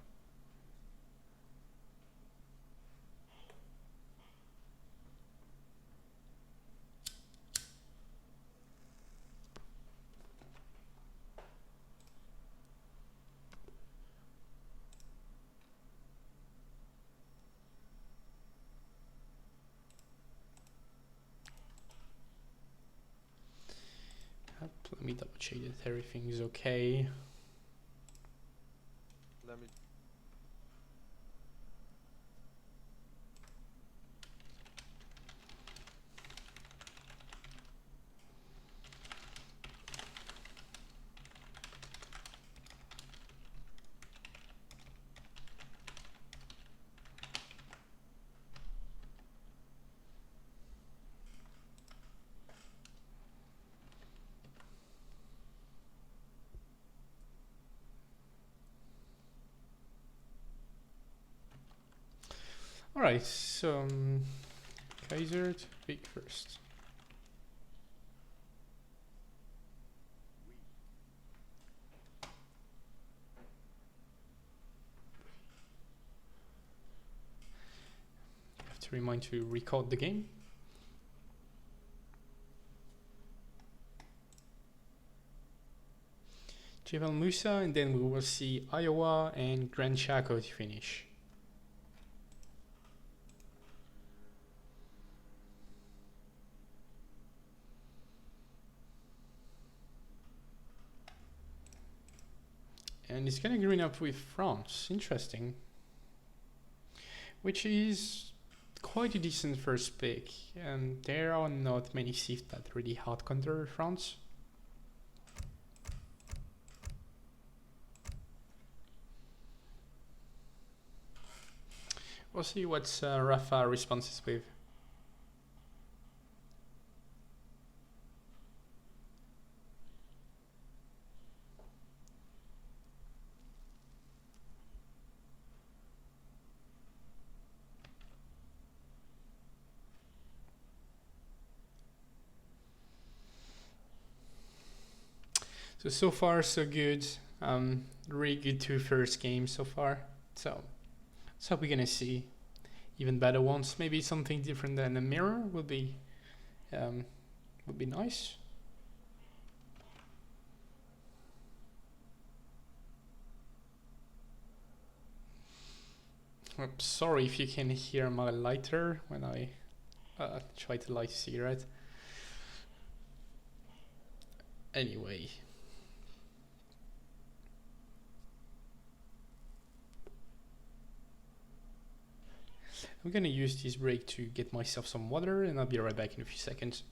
Let me double check that everything is okay. Let me. Alright, so Kaiser to pick first. I have to remind to record the game. Jebel Musa, and then we will see Iowa and Grand Chaco to finish. And it's gonna green up with France. Interesting. Which is quite a decent first pick. And there are not many Sith that really hard counter France. We'll see what Rafa responses with. So far so good. Really good 2 first games so far. So we're gonna see even better ones. Maybe something different than a mirror would be nice. I'm sorry if you can hear my lighter when I try to light a cigarette. Anyway. I'm gonna use this break to get myself some water and I'll be right back in a few seconds.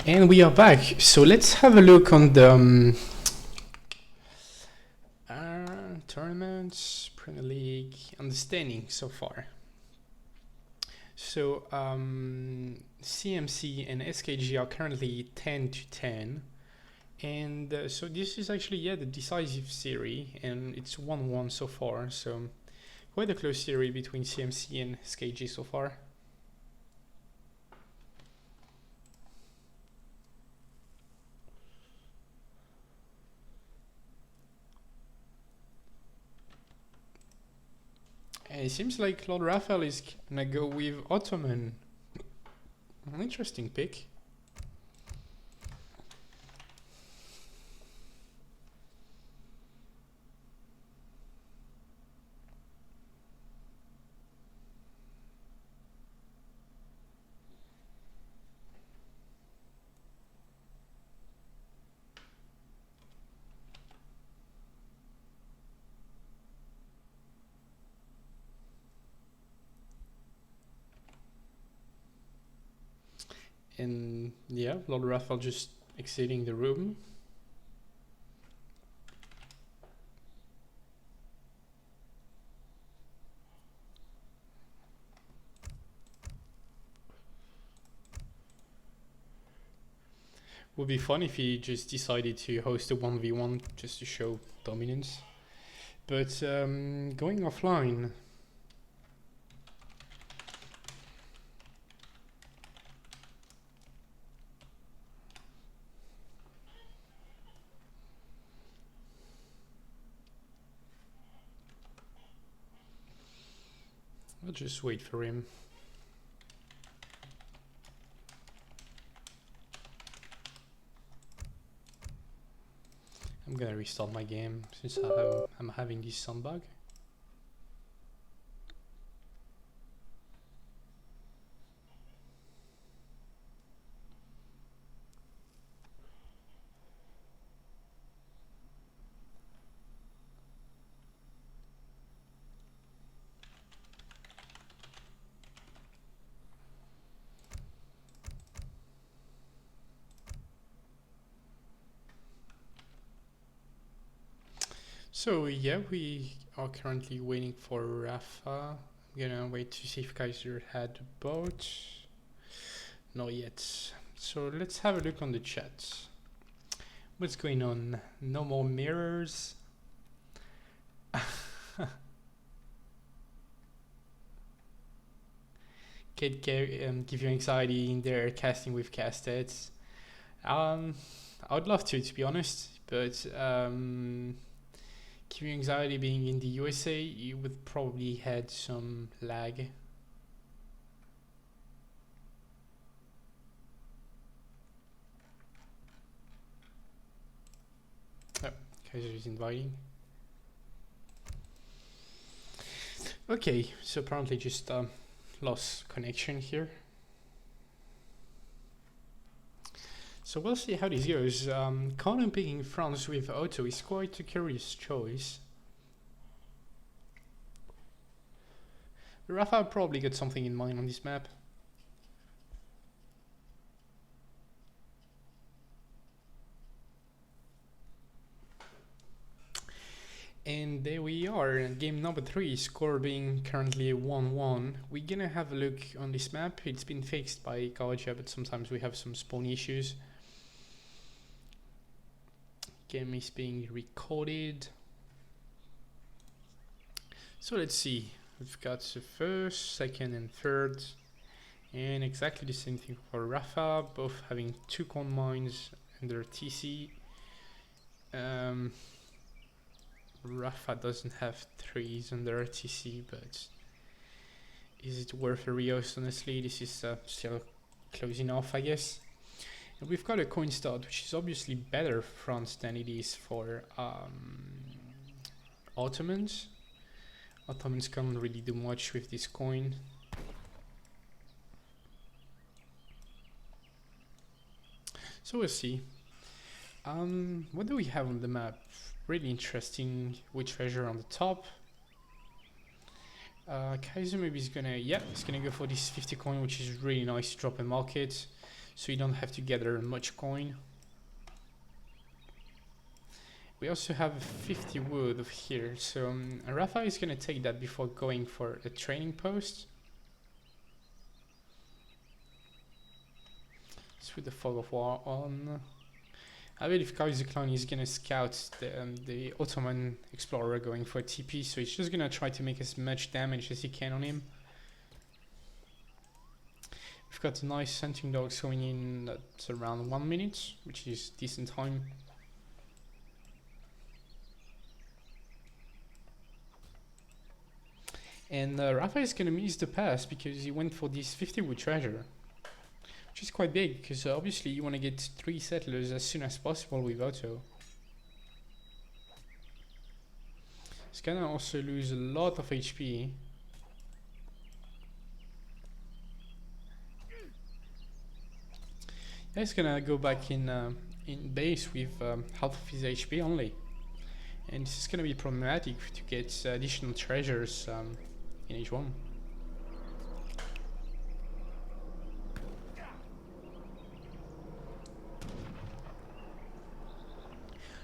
And we are back. So let's have a look on the tournaments, Premier League, understanding so far. So CMC and SKG are currently 10-10. And so this is actually, the decisive series, and it's 1-1 so far. So quite a close series between CMC and SKG so far. And it seems like LordRaphael is gonna go with Ottoman. An interesting pick. And yeah, LordRaphael just exiting the room. Would be fun if he just decided to host a 1v1 just to show dominance. But going offline. I'll just wait for him. I'm gonna restart my game since I'm having this sound bug. So yeah, we are currently waiting for Rafa. I'm gonna wait to see if Kaiser had a boat. Not yet. So let's have a look on the chat. What's going on? No more mirrors. Kid give you anxiety in there casting with Lecastete. I would love to be honest, but give you anxiety being in the USA, you would probably had some lag. Oh, Kaiser is inviting. Okay, so apparently just lost connection here. So we'll see how this goes. Colin picking France with Otto is quite a curious choice. Rafa probably got something in mind on this map. game number 3, score being currently 1-1. We're gonna have a look on this map. It's been fixed by Kaja, but sometimes we have some spawn issues. Game is being recorded. So let's see. We've got the first, second, and third, and exactly the same thing for Rafa, both having 2 corn mines under TC. Rafa doesn't have 3s under TC, but is it worth a rehost? Honestly, this is still closing off, I guess. And we've got a coin start, which is obviously better for France than it is for Ottomans. Ottomans can't really do much with this coin. So we'll see. What do we have on the map? Really interesting wood treasure on the top. Kaiser maybe is gonna, he's gonna go for this 50 coin, which is really nice to drop in market, so you don't have to gather much coin. We also have 50 wood over here, so Raphael is gonna take that before going for a training post. Let's put the fog of war on. I believe Kaiserklein is gonna scout the Ottoman explorer going for a TP, so he's just gonna try to make as much damage as he can on him. We've got nice hunting dogs going in at around 1 minute, which is decent time. And Rafa is gonna miss the pass because he went for this 50 wood treasure, which is quite big, because obviously you want to get 3 settlers as soon as possible with auto. He's gonna also lose a lot of HP. Yeah, he's gonna go back in base with half of his HP only, and this is gonna be problematic to get additional treasures in each one.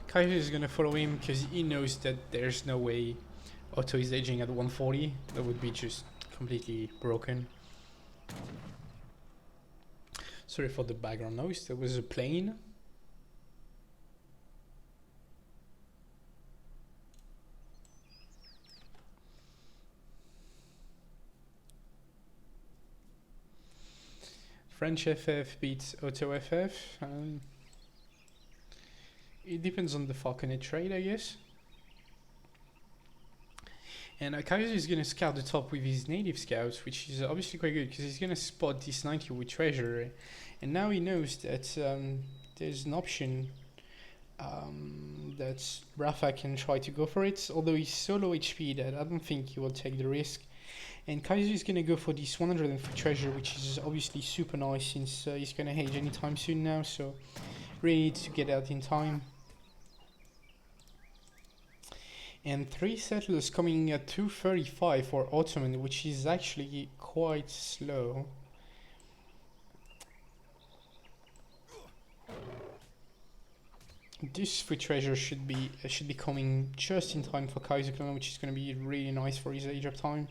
Kaiser is gonna follow him because he knows that there's no way Otto is edging at 140. That would be just completely broken. Sorry for the background noise, there was a plane. French FF beats Otto FF. It depends on the falconet trade, I guess. And Kaiser is going to scout the top with his native scouts, which is obviously quite good because he's going to spot this 90 wood treasure. And now he knows that there's an option that Rafa can try to go for it, although he's so low HP that I don't think he will take the risk. And Kaiser is going to go for this 104 treasure, which is obviously super nice since he's going to age anytime soon now, so really needs to get out in time. And 3 settlers coming at 235 for Ottoman, which is actually quite slow. This food treasure should be coming just in time for Kaiserklein, which is going to be really nice for his age of time.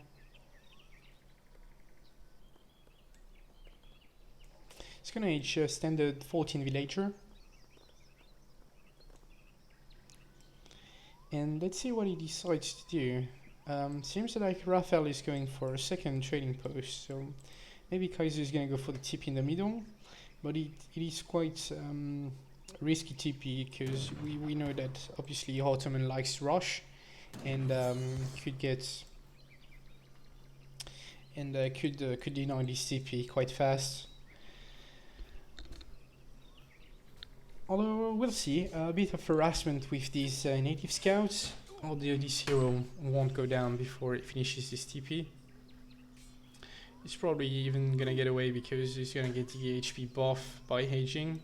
It's going to age standard 14 villager. And let's see what he decides to do. Seems like Raphael is going for a second trading post, so maybe Kaiser is going to go for the TP in the middle, but it is quite risky TP because we know that obviously Ottoman likes rush and could get and could deny this TP quite fast. Although we'll see, a bit of harassment with these native scouts, although this hero won't go down before it finishes this TP. He's probably even gonna get away because he's gonna get the HP buff by aging.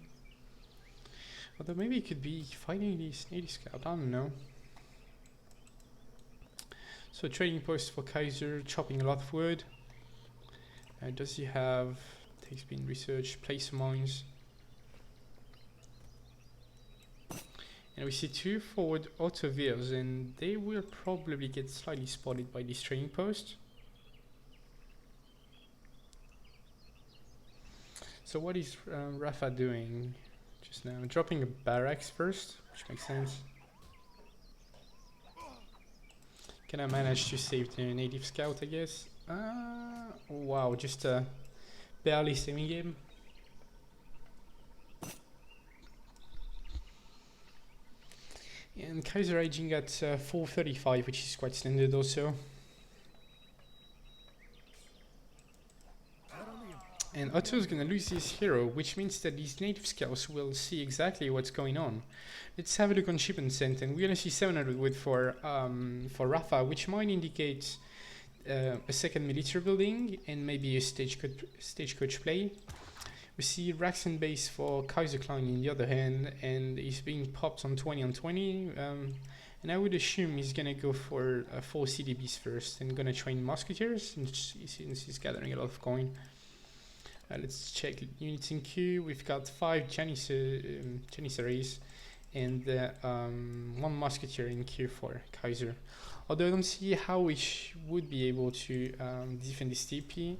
Although maybe he could be fighting this native scout, I don't know. So trading post for Kaiser, chopping a lot of wood. Does he have, takes been research, place mines. And we see 2 forward autoveers, and they will probably get slightly spotted by this trading post. So what is Rafa doing just now? Dropping a barracks first, which makes sense. Can I manage to save the native scout, I guess? Wow, just barely saving him. And Kaiser aging at 435, which is quite standard also. And Otto is gonna lose his hero, which means that these native scouts will see exactly what's going on. Let's have a look on ship and scent, and we're gonna see 700 wood for Rafa, which might indicate a second military building and maybe a stagecoach play. We see racks and base for Kaiserklein on the other hand, and he's being popped on 20 on 20. And I would assume he's gonna go for 4 CDBs first and gonna train musketeers since he's gathering a lot of coin. Let's check units in queue. We've got 5 Janissaries and 1 musketeer in queue for Kaiser. Although I don't see how we would be able to defend this TP.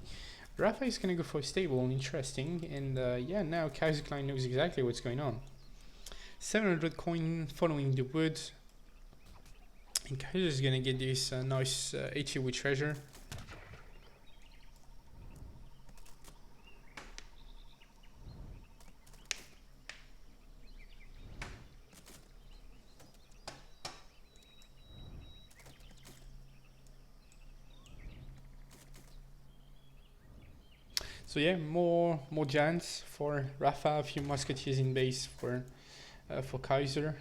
Rafa is gonna go for a stable, interesting, and yeah, now Kaiserklein knows exactly what's going on. 700 coin following the wood, and Kaiser is gonna get this nice 80 wood treasure. So yeah, more Jans for Rafa, a few musketeers in base for Kaiser.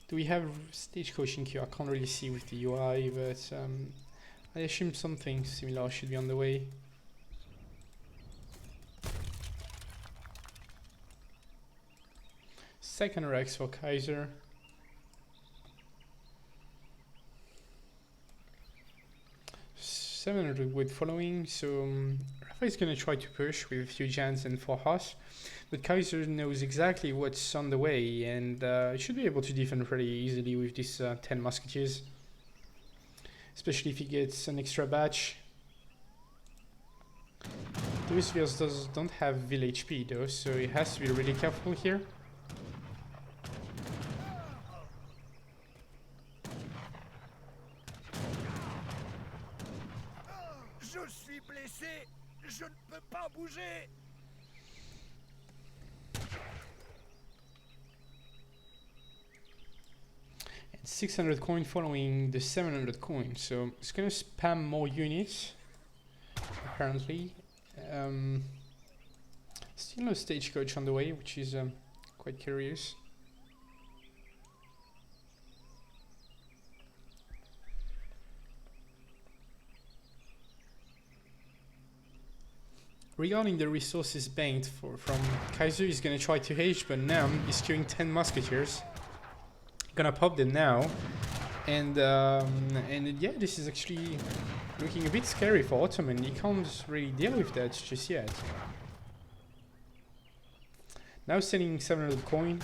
Do we have stagecoach in queue? I can't really see with the UI, but I assume something similar should be on the way. Second Rex for Kaiser. $700 wood following, so Rafa is gonna try to push with a few Jans and 4 Haas, but Kaiser knows exactly what's on the way and should be able to defend pretty easily with these 10 musketeers, especially if he gets an extra batch. Those Veers don't have Vil HP though, so he has to be really careful here. Je ne peux pas bouger. 600 coin following the 700 coin, so it's gonna spam more units apparently. Still no stagecoach on the way, which is quite curious. Regarding the resources banked from Kaiser, he's gonna try to hedge, but now he's queuing 10 musketeers. Gonna pop them now, and yeah, this is actually looking a bit scary for Ottoman. He can't really deal with that just yet. Now sending 700 coin.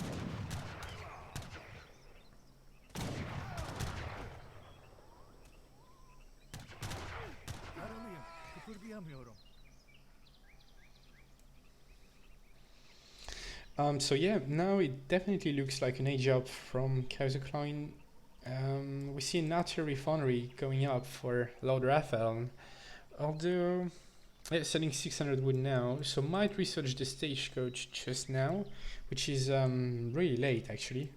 So yeah, now it definitely looks like an age up from Kaiserklein. We see an artillery refinery going up for LordRaphael, although yeah, selling 600 wood now, so might research the stagecoach just now, which is really late actually.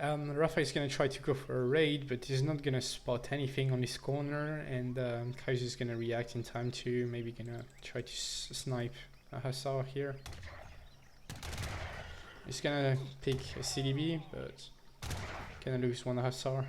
Rafa is gonna try to go for a raid, but he's not gonna spot anything on this corner, and Kaiser is gonna react in time too. Maybe gonna try to snipe a Hussar here. He's gonna pick a CDB, but gonna lose one Hussar.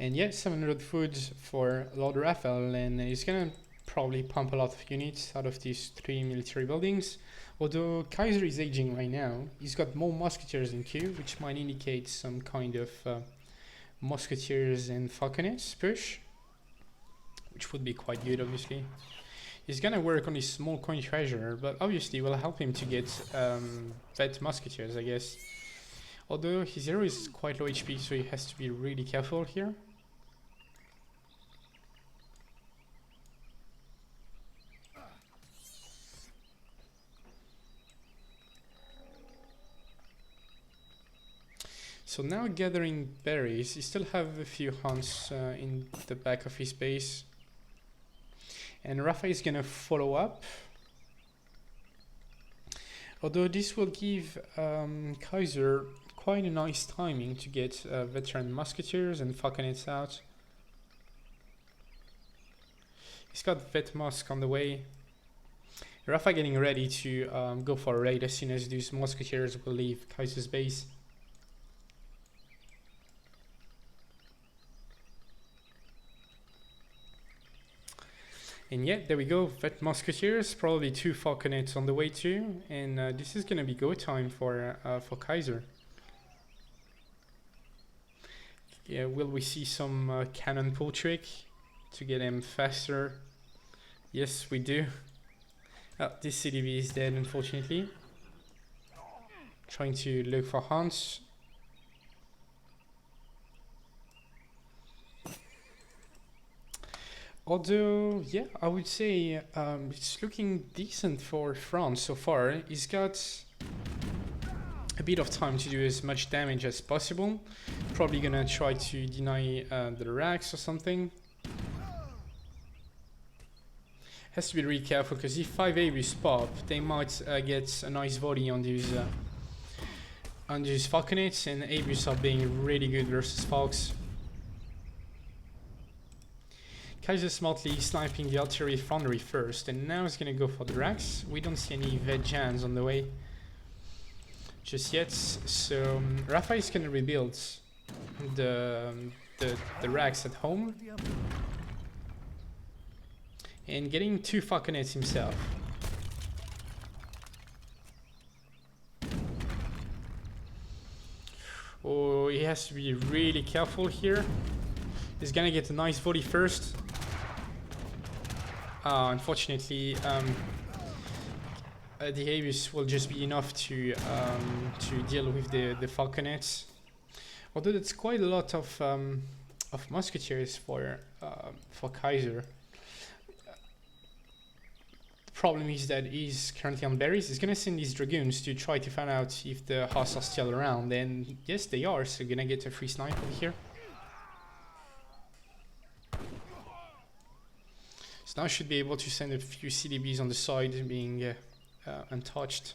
And yeah, 700 food for LordRaphael, and he's gonna probably pump a lot of units out of these 3 military buildings. Although Kaiser is aging right now, he's got more musketeers in queue, which might indicate some kind of musketeers and falconets push. which would be quite good, obviously. He's gonna work on his small coin treasure, but obviously will help him to get vet musketeers, I guess. Although his hero is quite low HP, so he has to be really careful here. So now gathering berries, he still have a few hunts in the back of his base. And Raphael is gonna follow up. Although this will give Kaiser quite a nice timing to get veteran musketeers and falconets out. He's got vet musk on the way. Raphael getting ready to go for a raid as soon as these musketeers will leave Kaiser's base. And yeah, there we go, vet musketeers, probably 2 falconets on the way too, and this is gonna be go time for Kaiser. Yeah, will we see some cannon pull trick to get him faster? Yes, we do. Oh, this CDB is dead, unfortunately. Trying to look for hunts. Although, yeah, I would say it's looking decent for France so far. He's got a bit of time to do as much damage as possible. Probably gonna try to deny the racks or something. Has to be really careful because if 5 ABs pop, they might get a nice volley on these falconets, and ABs are being really good versus Falks. Kaiser smartly sniping the artillery foundry first, and now he's gonna go for the racks. We don't see any Vegans on the way just yet, so Raphael is gonna rebuild the racks at home and getting 2 falconets himself. Oh, he has to be really careful here. He's gonna get a nice volley first. Unfortunately, the Abius will just be enough to deal with the falconets. Although that's quite a lot of musketeers for Kaiser. The problem is that he's currently on berries. He's gonna send these dragoons to try to find out if the horses are still around, and yes, they are. So gonna get a free snipe over here. So now I should be able to send a few CDBs on the side being untouched.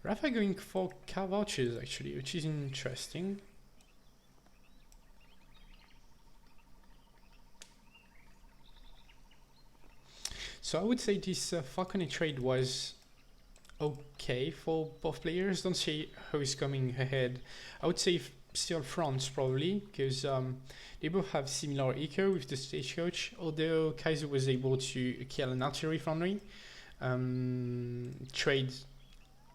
Raphael going for car vouchers actually, which is interesting. So I would say this falconet trade was okay for both players. Don't see who is coming ahead. I would say still France probably, because they both have similar eco with the stagecoach, although Kaiser was able to kill an artillery foundry, trade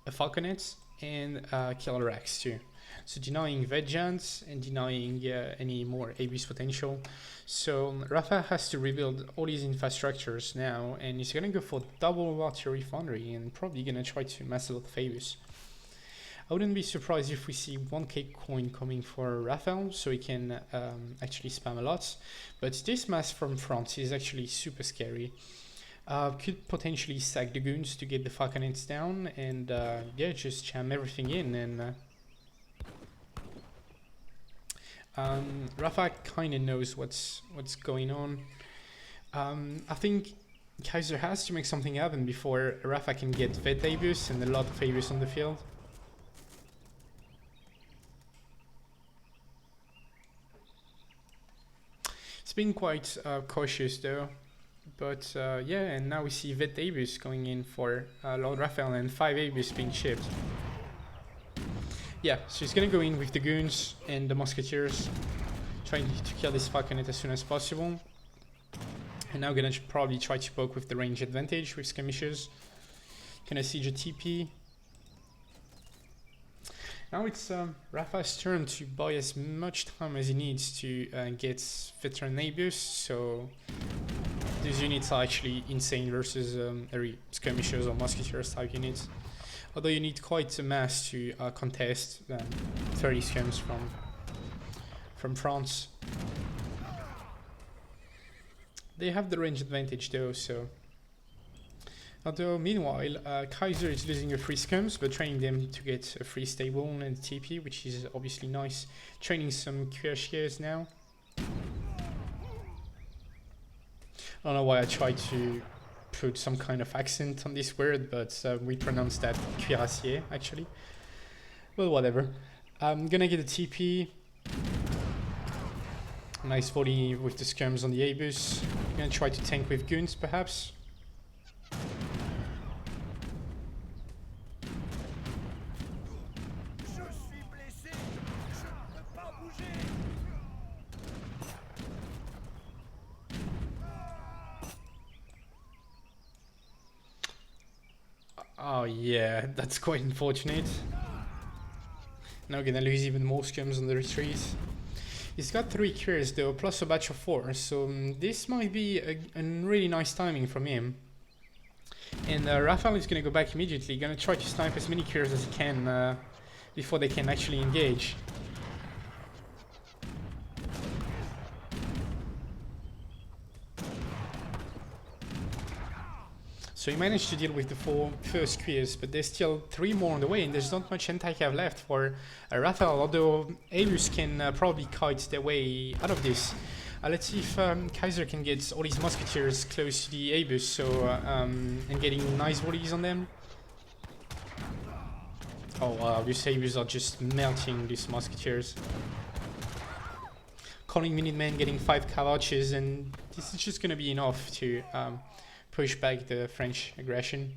a falconet, and kill racks too. So denying Vegans and denying any more AB's potential. So Raphael has to rebuild all his infrastructures now, and he's gonna go for double artillery foundry and probably gonna try to mass a lot of Fabius. I wouldn't be surprised if we see 1k coin coming for Raphael, so he can actually spam a lot. But this mass from France is actually super scary. Could potentially sack the goons to get the falconets down, and yeah, just jam everything in. And Raphael kind of knows what's going on. I think Kaiser has to make something happen before Raphael can get vet Abius and a lot of Abius on the field. It's been quite cautious though, but yeah, and now we see vet Abius going in for LordRaphael and 5 Abius being shipped. Yeah, so he's gonna go in with the goons and the musketeers, trying to kill this falconet as soon as possible. And now gonna probably try to poke with the range advantage with skirmishers. Gonna siege a TP. Now it's Raphael's turn to buy as much time as he needs to get veteran Abius, so These units are actually insane versus every skirmishers or musketeers type units. Although you need quite a mass to contest 30 skirms from France. They have the range advantage though, so. Although meanwhile, Kaiser is losing a free skirms, but training them to get a free stable and TP, which is obviously nice. Training some cuirassiers now. I don't know why I tried to put some kind of accent on this word, but we pronounce that cuirassier actually. Well, whatever. I'm gonna get a TP. Nice volley with the skirms on the Abus. I'm gonna try to tank with goons perhaps. Oh yeah, that's quite unfortunate. Now gonna lose even more skirms on the retreat. He's got 3 cures though, plus a batch of 4, so this might be a really nice timing from him. And Raphael is gonna go back immediately, gonna try to snipe as many cures as he can before they can actually engage. So he managed to deal with the 4 first cures, but there's still 3 more on the way, and there's not much anti-cav left for Raphael, although Abus can probably kite their way out of this. Let's see if Kaiser can get all these musketeers close to the Abus, so and getting nice volleys on them. Oh wow, these Abus are just melting these musketeers. Calling Minutemen, getting 5 cav archers, and this is just gonna be enough to push back the French aggression.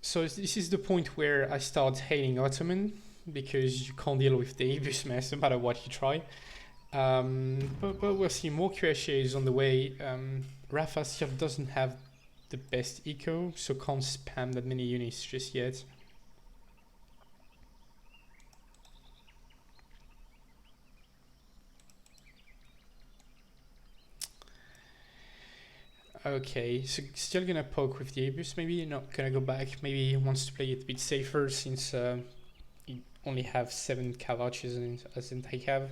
So this is the point where I start hating Ottoman, because you can't deal with the Abus mess no matter what you try. But we'll see more cuirassiers on the way. Rafa still doesn't have the best eco, so can't spam that many units just yet. Okay, so still gonna poke with the Abus, maybe not gonna go back, maybe he wants to play it a bit safer since you only have 7 cav archers as anti-cav.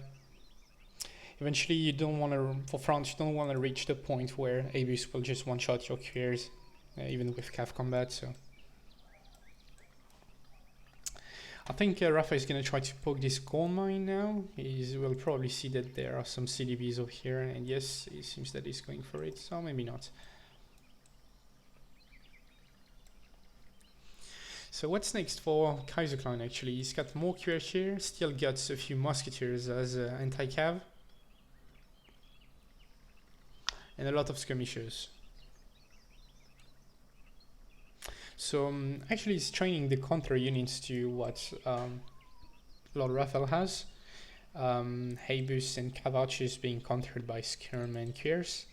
Eventually you don't want to, for France, you don't want to reach the point where Abus will just one-shot your cuirassiers, even with cav combat, so. I think Rafa is gonna try to poke this gold mine now. He will probably see that there are some CDBs over here, and yes, it seems that he's going for it, so maybe not. So what's next for Kaiserklein actually? He's got more cuirassiers, still got a few musketeers as anti-cav, and a lot of skirmishers. So actually he's training the counter units to what LordRaphael has. Abus and cav archers being countered by skirm and cuirassiers,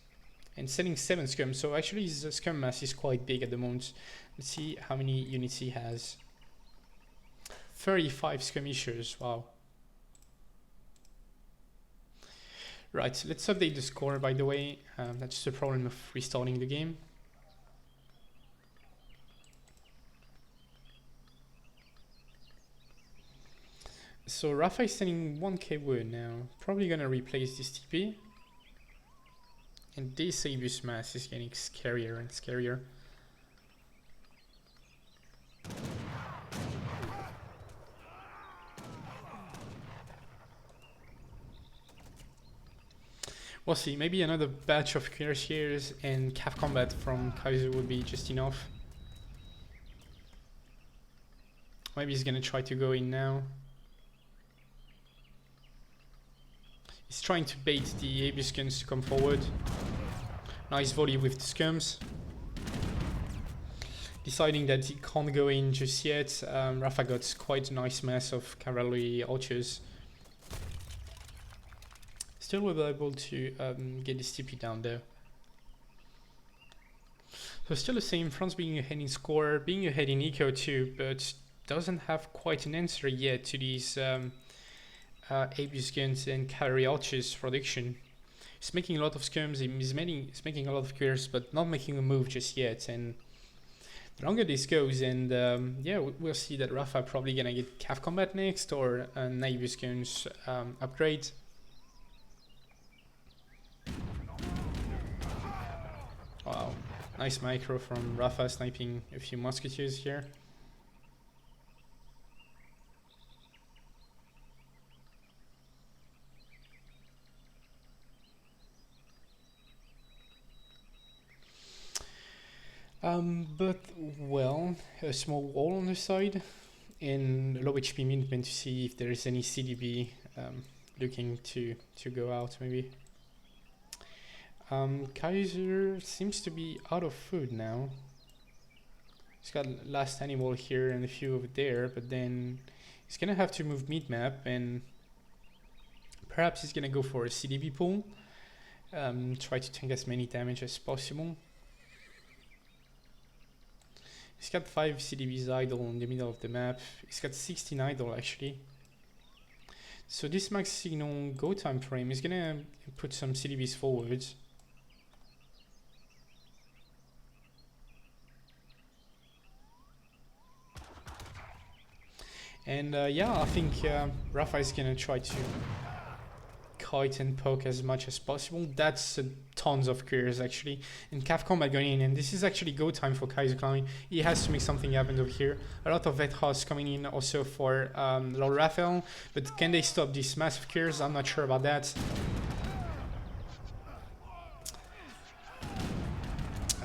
and sending 7 skirm. So actually his skirm mass is quite big at the moment. Let's see how many units he has. 35 skirmishers, wow. Right, let's update the score by the way. That's the problem of restarting the game. So Rafa is sending 1k wood now. Probably gonna replace this TP. And this Abus mass is getting scarier and scarier. We'll see, maybe another batch of cuirassiers and cav combat from Kaiser would be just enough. Maybe he's gonna try to go in now. He's trying to bait the Abuskans to come forward. Nice volley with the skirms. Deciding that he can't go in just yet, Rafa got quite a nice mass of cavalry archers. Still we're able to get this TP down there. So still the same, France being ahead in score, being ahead in eco too, but doesn't have quite an answer yet to these Abuskans and cavalry archers production. He's making a lot of skirms, he's making a lot of clears, but not making a move just yet. And the longer this goes, and yeah, we'll see that Rafa probably gonna get Cav Combat next, or Naive skirms upgrade. Wow, nice micro from Rafa, sniping a few musketeers here. But well, a small wall on the side and low HP movement to see if there is any CDB looking to go out maybe. Kaiser seems to be out of food now. He's got last animal here and a few over there, but then he's gonna have to move mid map, and perhaps he's gonna go for a CDB pull. Try to tank as many damage as possible. He's got 5 CDBs idle in the middle of the map. He's got 16 idle actually. So this max signal go time frame is gonna put some CDBs forward. And yeah, I think Rafa is gonna try to kite and poke as much as possible. That's tons of clears actually. And Cav Combat going in, and this is actually go time for Kaiserklein. He has to make something happen over here. A lot of vet hosts coming in also for LordRaphael, but can they stop these massive clears? I'm not sure about that.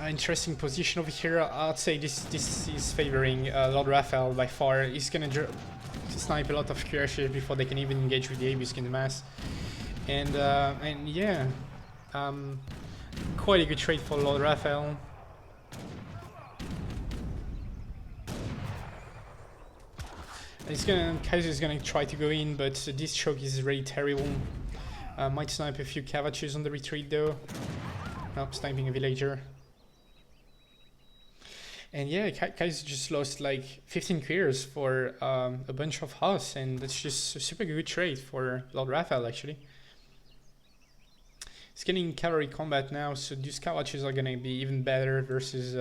Interesting position over here. I'd say this is favoring LordRaphael by far. He's gonna snipe a lot of clears here before they can even engage with the AoE skin mass. And yeah, quite a good trade for LordRaphael. Kaiser's gonna try to go in, but this choke is really terrible. Might snipe a few Cavachus on the retreat though. Nope, sniping a villager. And yeah, Kaiser just lost like 15 clears for a bunch of house, and that's just a super good trade for LordRaphael actually. He's getting cavalry combat now, so these Cavachus are gonna be even better versus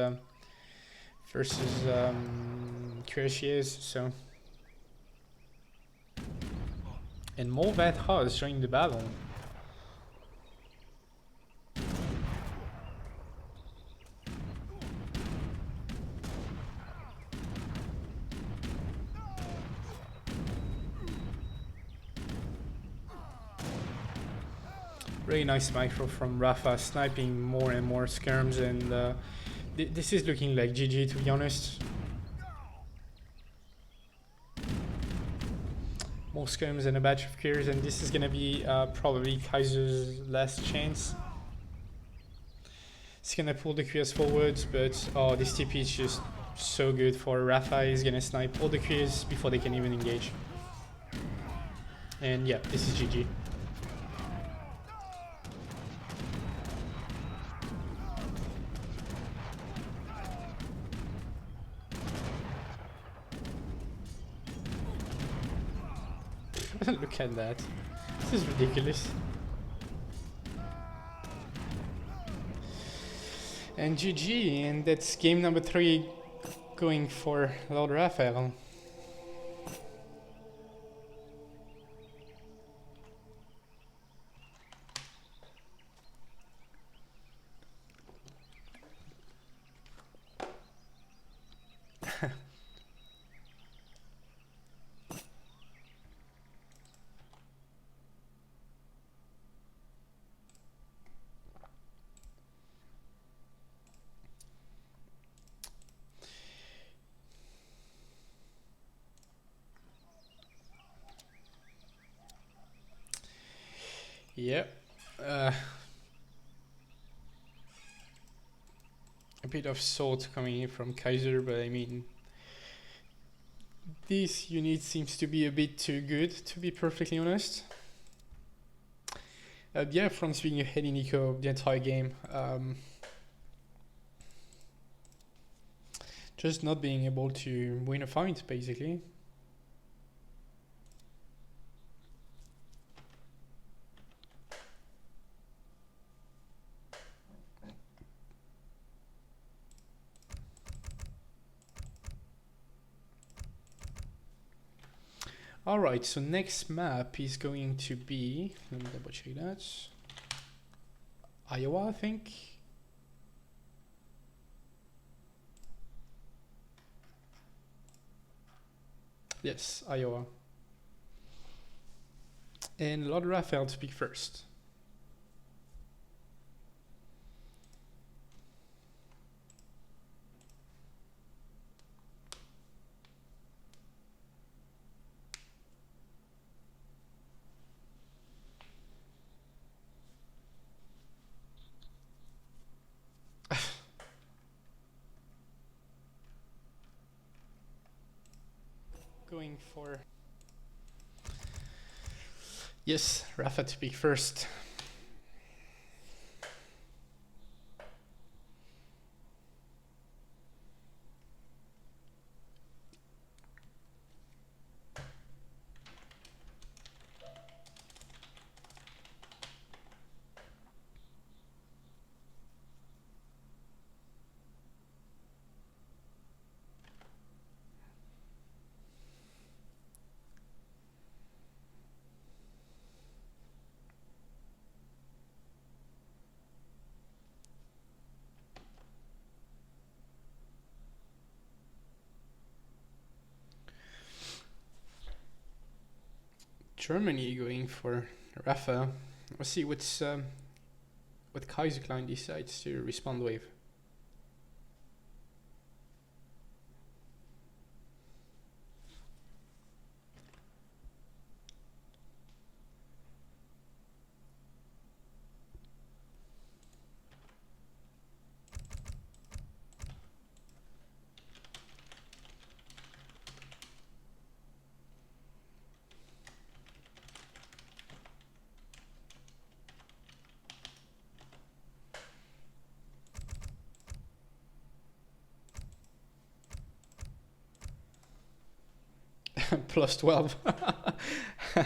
cuirassiers. So, and more vet hosts joining the battle. Really nice micro from Rafa, sniping more and more skirms, and this is looking like GG to be honest. More skirms and a batch of clears, and this is gonna be probably Kaiser's last chance. He's gonna pull the clears forwards, but oh, this TP is just so good for Rafa. He's gonna snipe all the clears before they can even engage. And yeah, this is GG. Look at that. This is ridiculous. And GG, and that's game number 3 going for LordRaphael. Yep. A bit of salt coming in from Kaiser, but I mean, this unit seems to be a bit too good, to be perfectly honest. Yeah, France being ahead in eco the entire game. Just not being able to win a fight, basically. Alright, so next map is going to be, let me double check that, Iowa, I think. Yes, Iowa. And LordRaphael to pick first. Going for... Yes, Rafa to pick first. Germany going for Rafa. Let's see what Kaiserklein decides to respond with. Plus 12. I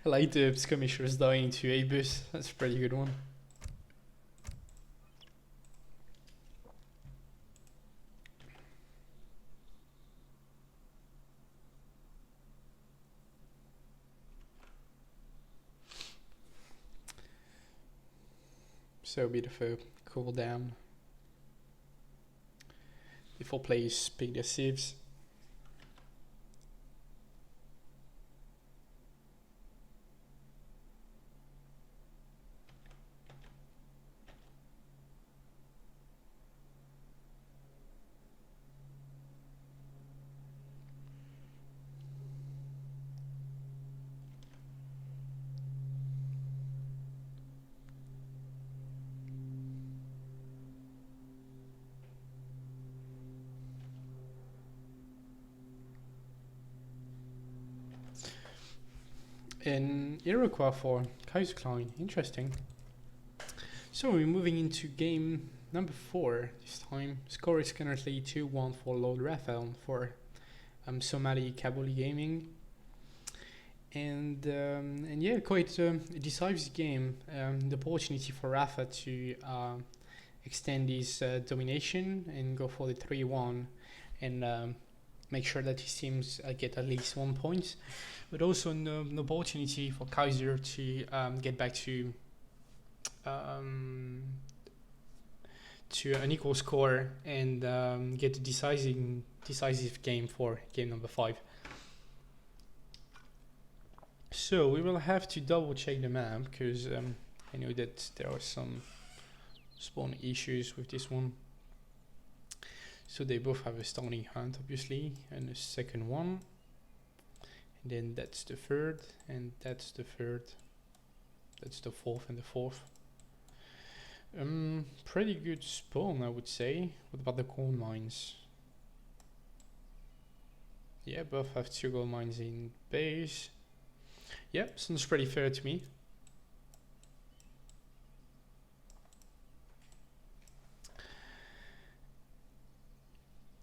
like the skirmishers dying to a bus. That's a pretty good one. So a bit of a cool down before players pick their sieves. In Iroquois for Kaiserklein, interesting. So we're moving into game number 4 this time. Score is currently 2-1 for LordRaphael for Somali Kabuli Gaming. And yeah, quite a decisive game. The opportunity for Rafa to extend his domination and go for the 3-1 and make sure that his teams get at least 1 point. But also an opportunity for Kaiser to get back to an equal score and get a decisive game for game number 5. So we will have to double check the map because I know that there are some spawn issues with this one. So they both have a starting hunt obviously and a second one. And then that's the third, and that's the third. That's the fourth and the fourth. Pretty good spawn, I would say. What about the gold mines? Yeah, both have 2 gold mines in base. Yeah, sounds pretty fair to me.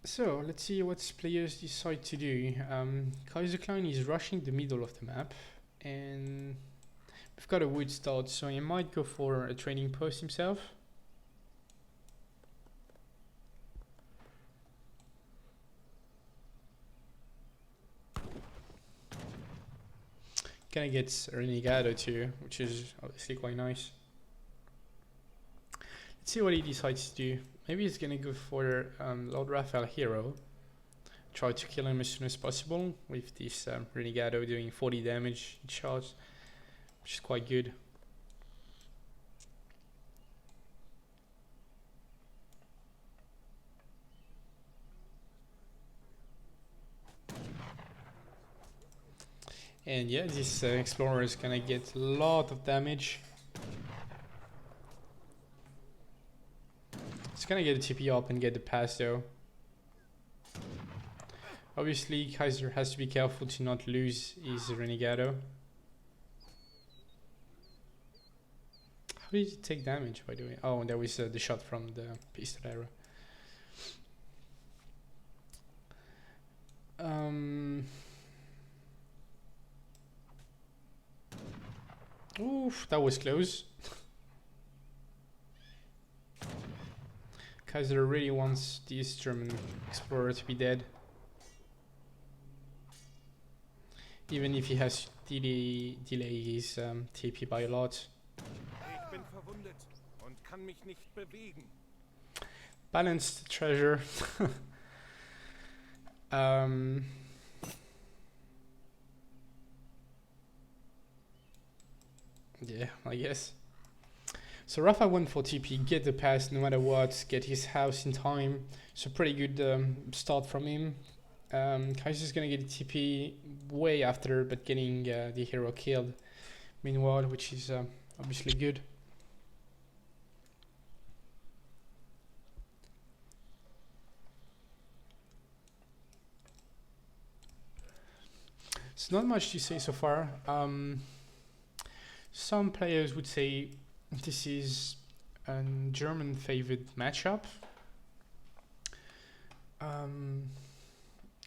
So let's see what players decide to do. Kaiserklein is rushing the middle of the map, and we've got a wood start, so he might go for a trading post himself. Gonna get Renegado too, which is obviously quite nice. Let's see what he decides to do. Maybe he's gonna go for LordRaphael hero. Try to kill him as soon as possible with this Renegado doing 40 damage each shot, which is quite good. And yeah, this explorer is gonna get a lot of damage. It's gonna get a TP up and get the pass though. Obviously, Kaiser has to be careful to not lose his Renegado. How did he take damage, by the way? Oh, that was the shot from the pistol arrow. Oof, that was close. Kaiser really wants this German explorer to be dead. Even if he has to delay his TP by a lot. Ich bin verwundet und kann mich nicht bewegen. Balanced treasure. Yeah, I guess. So Rafa went for TP, get the pass no matter what, get his house in time. So pretty good start from him. Kaiser's gonna get a TP way after, but getting the hero killed meanwhile, which is obviously good. It's not much to say so far. Some players would say this is a German favored matchup. I'm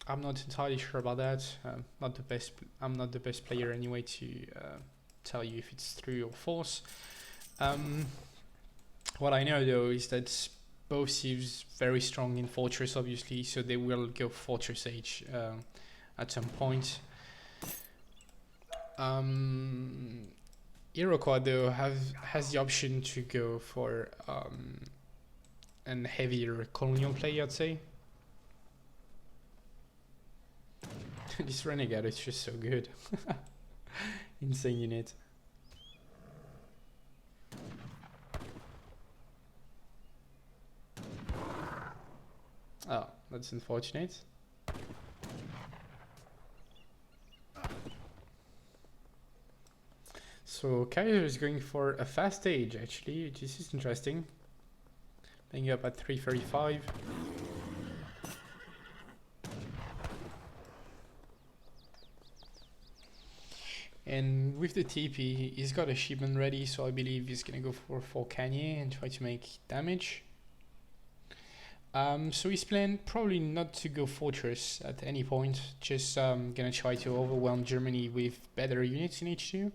not entirely sure about that. Not the best. I'm not the best player anyway to tell you if it's true or false. What I know though is that both seems very strong in Fortress, obviously, so they will go Fortress Age at some point. Iroquois though has the option to go for an heavier colonial play, I'd say. This Renegade is just so good. Insane unit. Oh, that's unfortunate. So Kaiser is going for a fast stage actually. This is interesting. Playing up at 335. And with the TP, he's got a shipment ready, so I believe he's gonna go for Kanye and try to make damage. So he's planning probably not to go Fortress at any point, just gonna try to overwhelm Germany with better units in H2.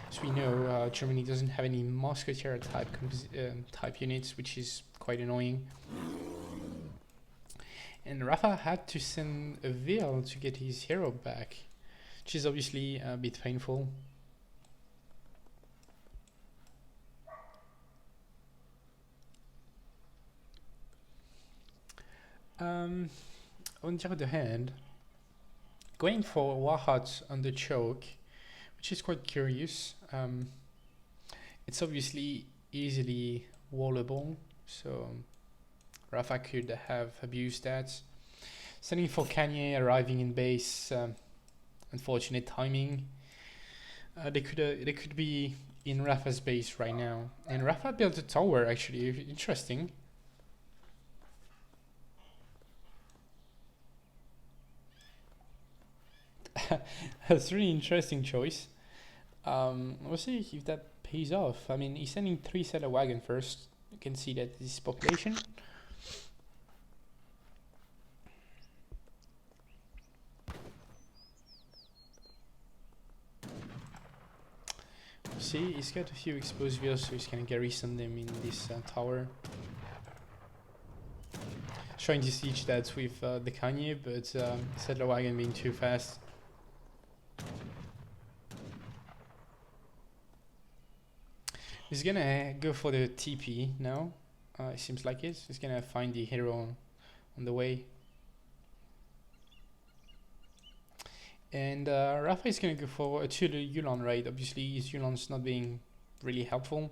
As we know, Germany doesn't have any Musketeer type units, which is quite annoying. And Rafa had to send a veil to get his hero back, which is obviously a bit painful. On the other hand, going for Wahat on the choke, which is quite curious. It's obviously easily wallable, so Rafa could have abused that. Sending for Kanye, arriving in base, unfortunate timing. They could be in Rafa's base right now, and Rafa built a tower actually. Interesting. That's a really interesting choice. We'll see if that pays off. I mean, he's sending 3 settler wagon first. You can see that this is population. See, he's got a few exposed vehicles, so he's gonna garrison them in this tower. Trying to siege that with the Kanye, but settler wagon being too fast. He's gonna go for the TP now. It seems like it. He's gonna find the hero on the way. And Rafa is gonna go for a 2 Yulan raid. Obviously, his Yulan's not being really helpful.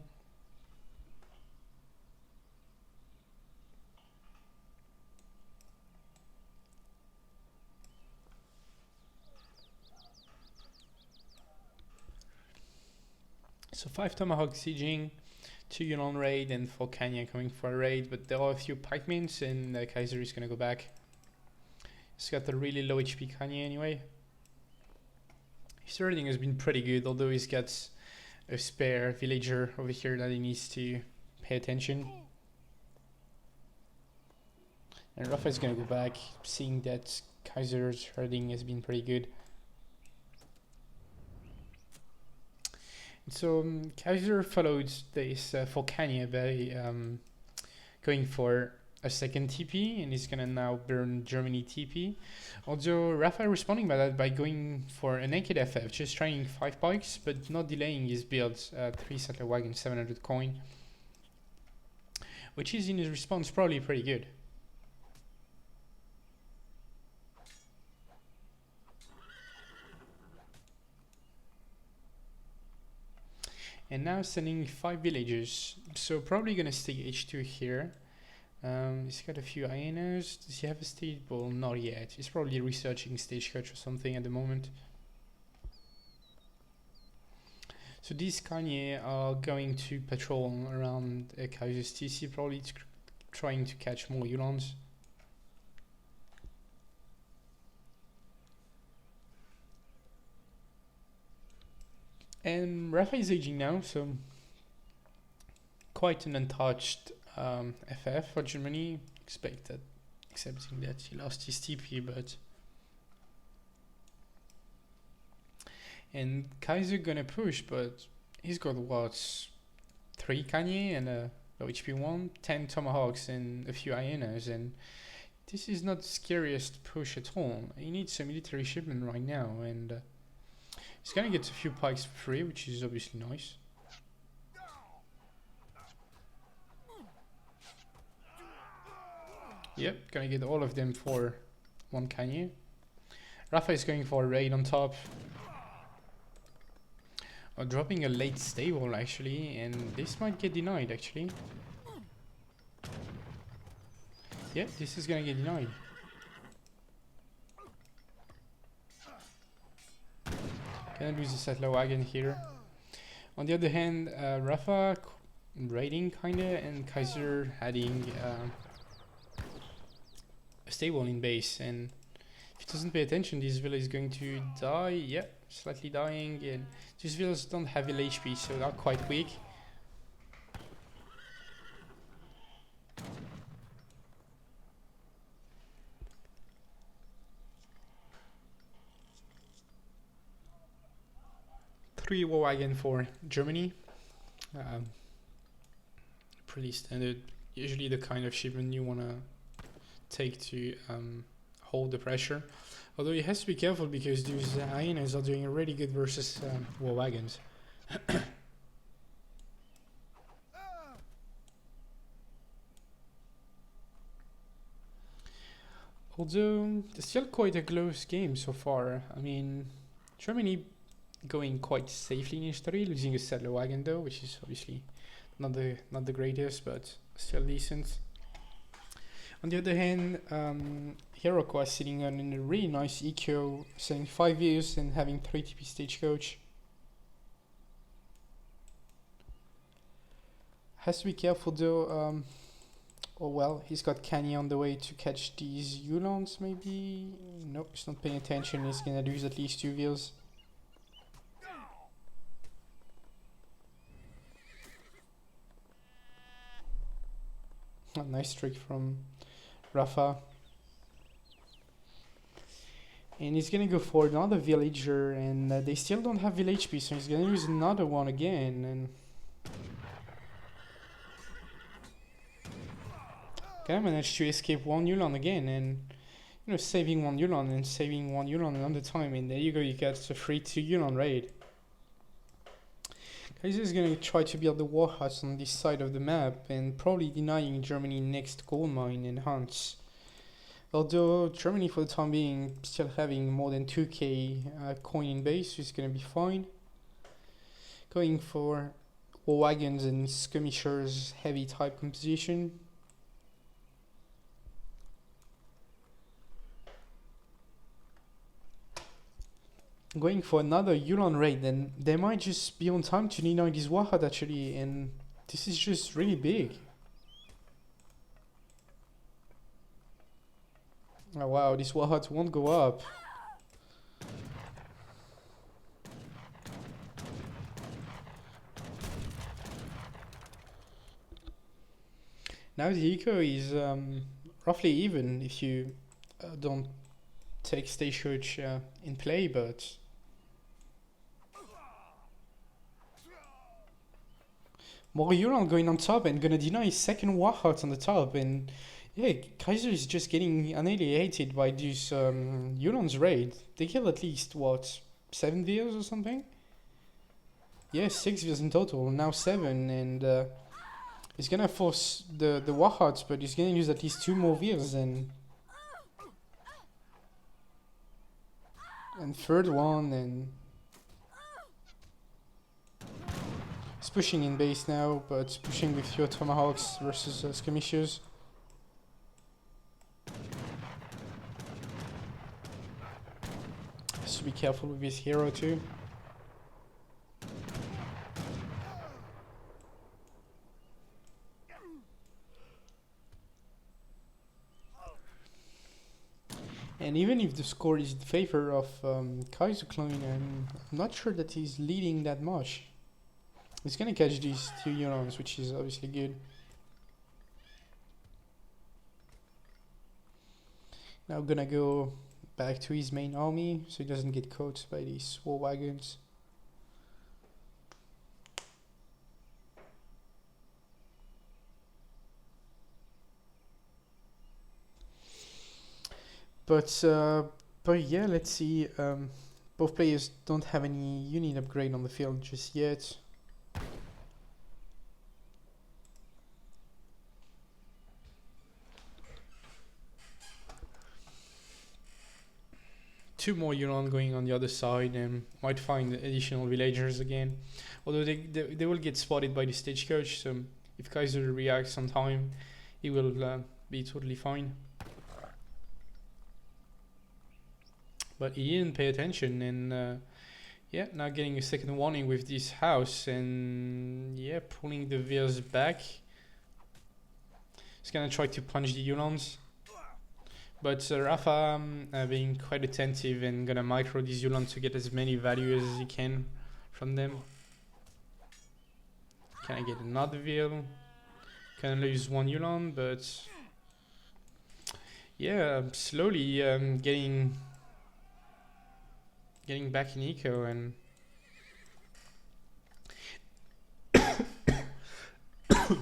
So 5 Tomahawk sieging, 2 Yulan raid, and 4 Kanya coming for a raid, but there are a few pikemins, and Kaiser is gonna go back. He's got a really low HP Kanya anyway. His raiding has been pretty good, although he's got a spare villager over here that he needs to pay attention. And Rafa is gonna go back, seeing that Kaiser's raiding has been pretty good. So Kaiser followed this for Kanya by going for a second TP, and he's gonna now burn Germany TP. Although Raphael responding by that by going for a naked FF, just trying 5 pikes, but not delaying his build, 3 settler wagon, 700 coin, which is in his response probably pretty good. And now sending 5 villagers, so probably gonna stay H2 here. He's got a few hyenas. Does he have a stable? Not yet. He's probably researching stagecoach or something at the moment. So these Kanye are going to patrol around Kaiser's TC, probably trying to catch more Yulans. And Rafa is aging now, so quite an untouched FF for Germany. Accepting that he lost his TP, but and Kaiser gonna push, but he's got what, 3 Kanye and a low HP one, 10 tomahawks and a few hyenas, and this is not the scariest push at all. He needs a military shipment right now, and he's gonna get a few pikes for free, which is obviously nice. Yep, gonna get all of them for 1 Kanye. Rafa is going for a raid on top. Or dropping a late stable actually, and this might get denied actually. Yep, this is gonna get denied. Gonna lose the settler wagon here. On the other hand, Rafa raiding kinda, and Kaiser adding a stable in base, and if he doesn't pay attention, this villa is going to die. Yep, slightly dying, and these villas don't have ill HP, so they're quite weak. Three war wagon for Germany. Pretty standard. Usually the kind of shipment you wanna take to hold the pressure. Although he has to be careful because these hyenas are doing really good versus war wagons. Although it's still quite a close game so far. I mean, Germany going quite safely in history, losing a settler wagon though, which is obviously not the greatest, but still decent. On the other hand, Hiroko is sitting on a really nice eco, selling 5 views and having 3 TP stagecoach. Has to be careful though. Oh well, he's got Kanye on the way to catch these Yulans maybe. Nope, he's not paying attention. He's gonna lose at least 2 views. A nice trick from Rafa. And he's gonna go for another villager, and they still don't have village HP, so he's gonna use another one again, and gonna manage to escape 1 Yulan again, and you know, saving 1 Yulan and saving 1 Yulan another time, and there you go, you get a free 2 Yulan raid. Kaiser is going to try to build the warhouse on this side of the map and probably denying Germany next gold mine and hunts. Although Germany for the time being still having more than 2k coin in base, is going to be fine. Going for war wagons and skirmishers, heavy type composition. Going for another Yulan raid, and they might just be on time to deny this warhead actually, and this is just really big. Oh wow, this warhead won't go up. Now the eco is roughly even if you don't take stagecoach in play, but more Yuran going on top and gonna deny his second warhead on the top, and yeah, Kaiser is just getting annihilated by this Yuran's raid. They kill at least what, 7 Virs or something? Yeah, 6 Virs in total, now 7, and he's gonna force the warheads, but he's gonna use at least 2 more Virs, and third one, and he's pushing in base now, but pushing with fewer tomahawks versus skirmishers. Has to be careful with his hero too. And even if the score is in favor of Kaiserklein, I'm not sure that he's leading that much. He's gonna catch these 2 Yurons, which is obviously good. Now gonna go back to his main army so he doesn't get caught by these war wagons. But yeah, let's see. Both players don't have any unit upgrade on the field just yet. Two more Yuran going on the other side, and might find additional villagers again. Although they will get spotted by the stagecoach, so if Kaiser reacts on time, he will be totally fine. But he didn't pay attention, and yeah, now getting a second warning with this house, and yeah, pulling the Virs back. He's gonna try to punch the Yulans, but Rafa being quite attentive and gonna micro these Yulans to get as many value as he can from them. Can I get another Vir? Can I lose 1 Yulan, but yeah, slowly getting back in eco, and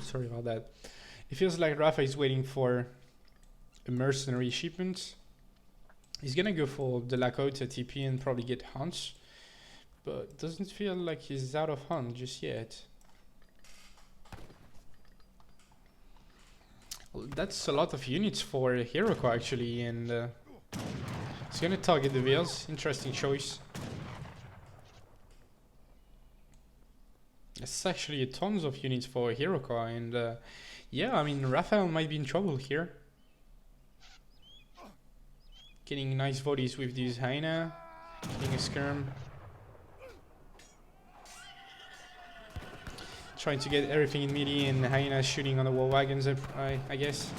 sorry about that. It feels like Rafa is waiting for a mercenary shipment. He's gonna go for the Lecastete TP and probably get hunts, but doesn't feel like he's out of hunt just yet. Well, that's a lot of units for Hiroko actually, and he's gonna target the Virs. Interesting choice. It's actually tons of units for Hiroko, and yeah, I mean, Raphael might be in trouble here. Getting nice volleys with these hyena, getting a skirm. Trying to get everything in melee, and hyena shooting on the war wagons, I guess.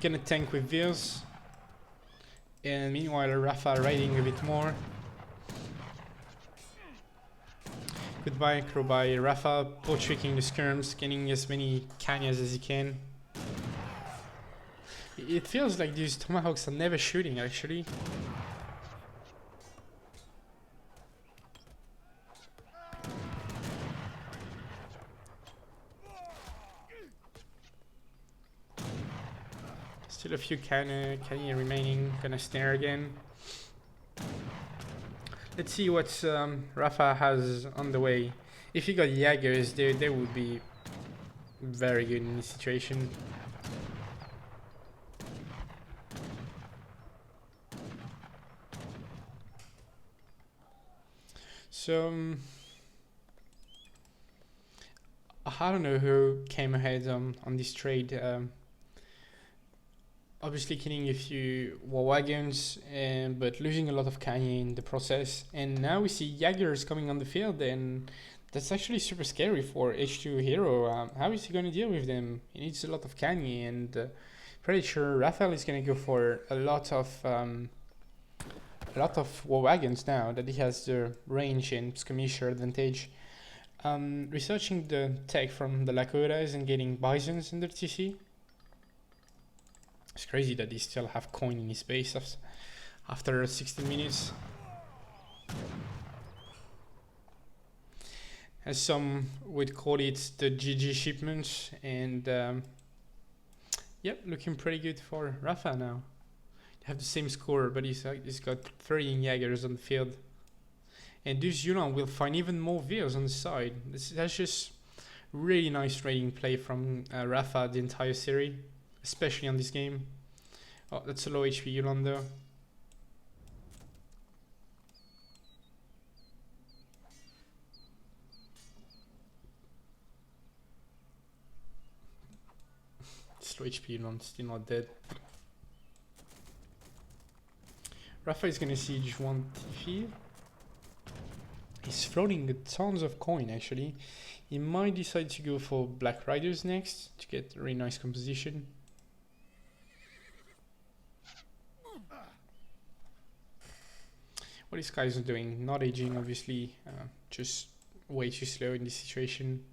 Gonna tank with Virs. And meanwhile, Rafa riding a bit more. Good micro by Rafa, poach-tricking the skirms, getting as many Kanyas as he can. It feels like these tomahawks are never shooting actually. Still a few Kanya remaining, gonna snare again. Let's see what Rafa has on the way. If you got Jaegers, they would be very good in this situation. So I don't know who came ahead on this trade. Obviously killing a few war wagons, but losing a lot of Kanye in the process. And now we see Jaegers coming on the field, and that's actually super scary for H2 hero. How is he going to deal with them? He needs a lot of Kanye, and pretty sure Raphael is going to go for a lot of war wagons now that he has the range and skirmisher advantage. Researching the tech from the Lakotas and getting bisons in the TC. It's crazy that he still have coin in his base after 16 minutes. As some would call it, the GG shipment, and yep, looking pretty good for Rafa now. They have the same score, but he's got 13 Jaegers on the field. And this Yunan will find even more Veers on the side. That's just really nice trading play from Rafa the entire series, especially on this game. Oh, that's a low HP Yunan though. Slow HP Yunan, still not dead. Rafa is gonna siege one TF. He's floating tons of coin actually. He might decide to go for Black Riders next to get a really nice composition. What these guys are doing, not aging obviously, just way too slow in this situation.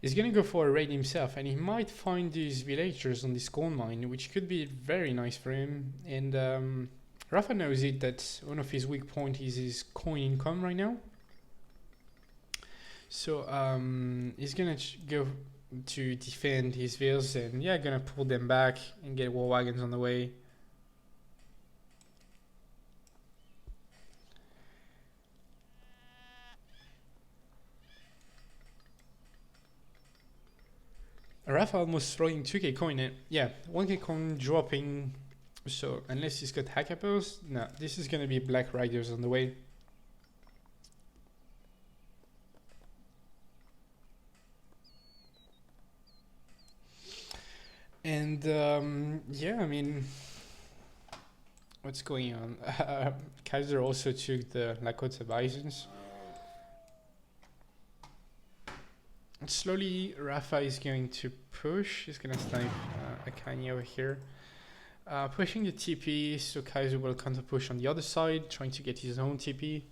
He's gonna go for a raid himself, and he might find these villagers on this coal mine, which could be very nice for him. And Rafa knows it, that one of his weak points is his coin income right now. So he's gonna go to defend his vills, and yeah, gonna pull them back and get war wagons on the way. Rafa almost throwing 2k coin in. Yeah, 1k coin dropping. So unless he's got hackers, no, this is gonna be Black Riders on the way. And yeah, I mean, what's going on? Kaiser also took the Lakota Bisons. Slowly, Rafa is going to push. He's gonna snipe Akani over here. Pushing the TP, so Kaiser will counter push on the other side, trying to get his own TP.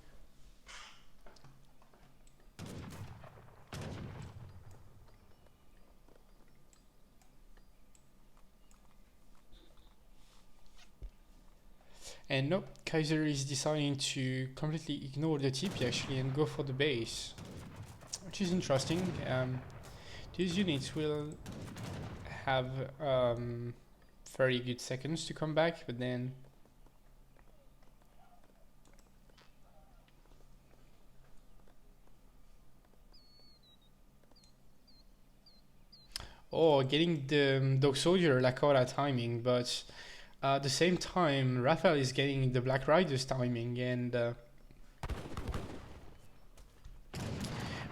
And nope, Kaiser is deciding to completely ignore the TP actually and go for the base, which is interesting. These units will have very good seconds to come back, but then getting the Dog Soldier Lakota timing, but at the same time Raphael is getting the Black Riders timing, and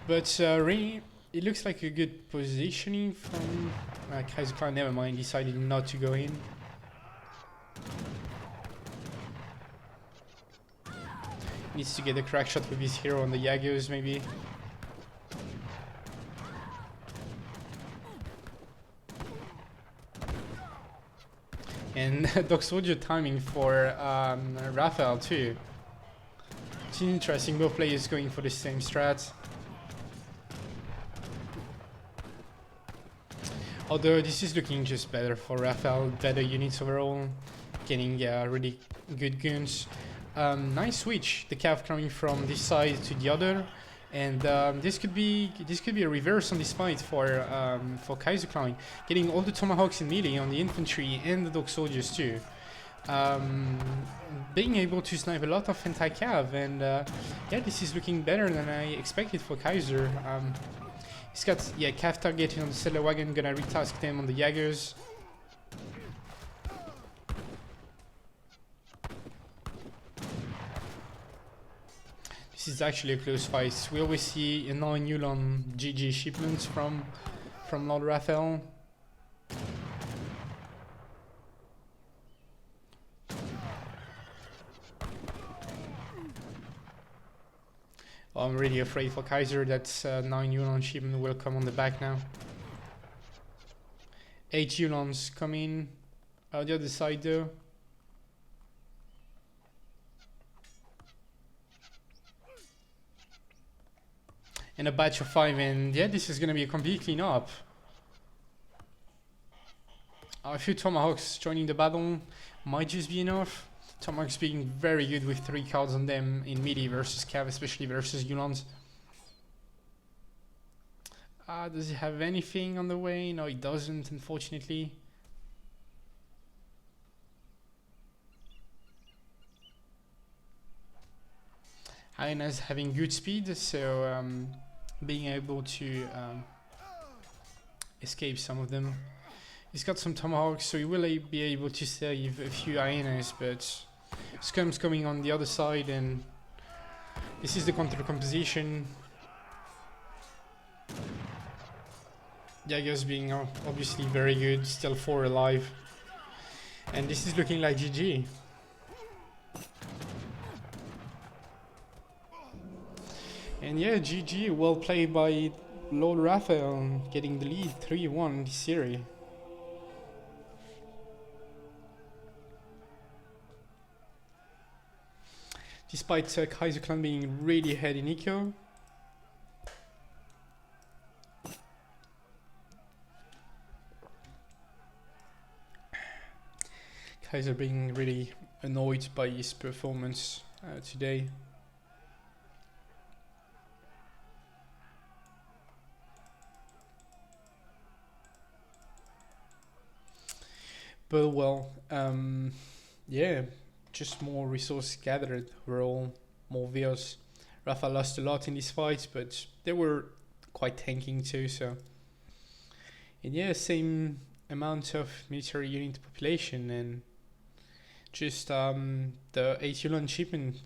but really it looks like a good positioning from Kaiserklein. Never mind, decided not to go in. Needs to get a crack shot with his hero on the Jaegers maybe. And Dog Soldier timing for Raphael too. It's interesting, both players going for the same strat. Although this is looking just better for Raphael, better units overall, getting really good guns. Nice switch, the Cav coming from this side to the other, and this could be a reverse on this fight for Kaiserklein, getting all the tomahawks in melee on the infantry and the Dog Soldiers too. being able to snipe a lot of anti-cav, and yeah, this is looking better than I expected for Kaiser. He's got, yeah, cav targeting on the settler wagon, gonna retask them on the Jaegers. This is actually a close fight. We always see a 9 Yulon GG shipments from LordRaphael. I'm really afraid for Kaiser that 9 Yulon shipment will come on the back now. 8 Yulons coming out the other side though. And a batch of 5, and yeah, this is gonna be a complete clean up. A few Tomahawks joining the battle might just be enough. Tomahawks being very good with 3 cards on them in melee versus cav, especially versus Yulons. Does he have anything on the way? No, he doesn't, unfortunately. Hyena's having good speed, so being able to escape some of them. He's got some Tomahawks, so he will be able to save a few hyenas, but Scum's coming on the other side, and this is the counter composition. Jaegers being obviously very good, still 4 alive, and this is looking like GG. And yeah, GG, well played by LordRaphael, getting the lead 3-1 in this series. Despite Kaiserklein being really ahead in eco. Kaiser being really annoyed by his performance today. But well, yeah, just more resources gathered overall, more VOs. Rafa lost a lot in this fight, but they were quite tanking too, so. And yeah, same amount of military unit population, and just the 8 Yulon shipment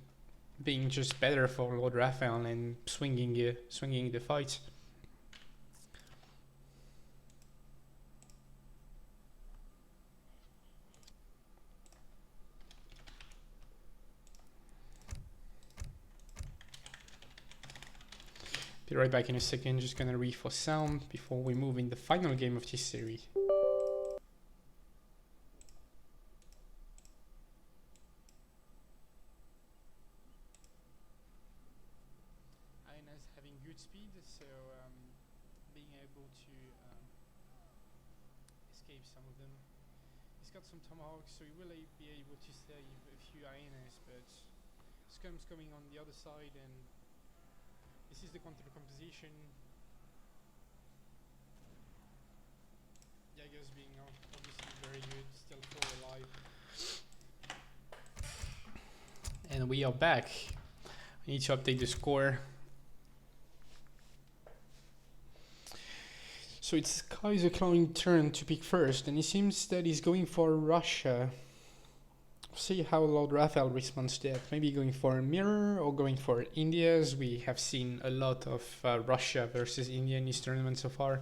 being just better for LordRaphael and swinging the fight. Be right back in a second, just gonna read for sound before we move in the final game of this series. Aina's having good speed, so being able to escape some of them. He's got some Tomahawks, so he will be able to save a few hyenas, but Scum's coming on the other side, and this is the counter composition. Jaegers being obviously very good, still 4 alive. And we are back. I need to update the score. So it's Kaiserklein's turn to pick first, and it seems that he's going for Russia. See how LordRaphael responds to that. Maybe going for a mirror or going for India, as we have seen a lot of Russia versus India in this tournament so far.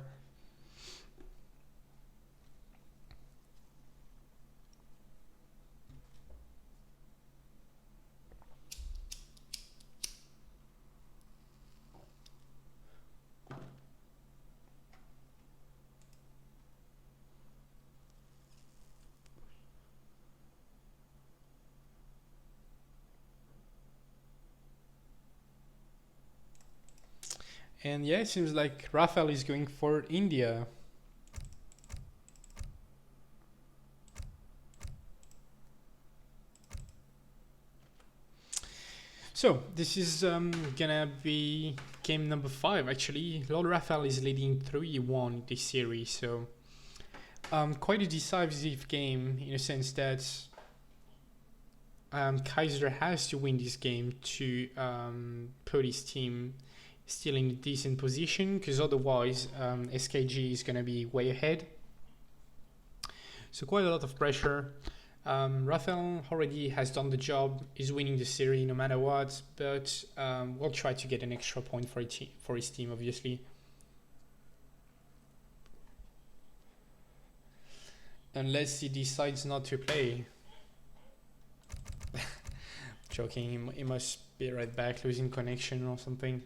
And yeah, it seems like Raphael is going for India. So this is gonna be game number 5 actually. LordRaphael is leading 3-1 this series, so quite a decisive game in a sense that Kaiser has to win this game to put his team still in a decent position, because otherwise SKG is going to be way ahead. So quite a lot of pressure. Raphael already has done the job, is winning the series no matter what, but we'll try to get an extra point for his team, obviously. Unless he decides not to play. Joking, he must be right back, losing connection or something.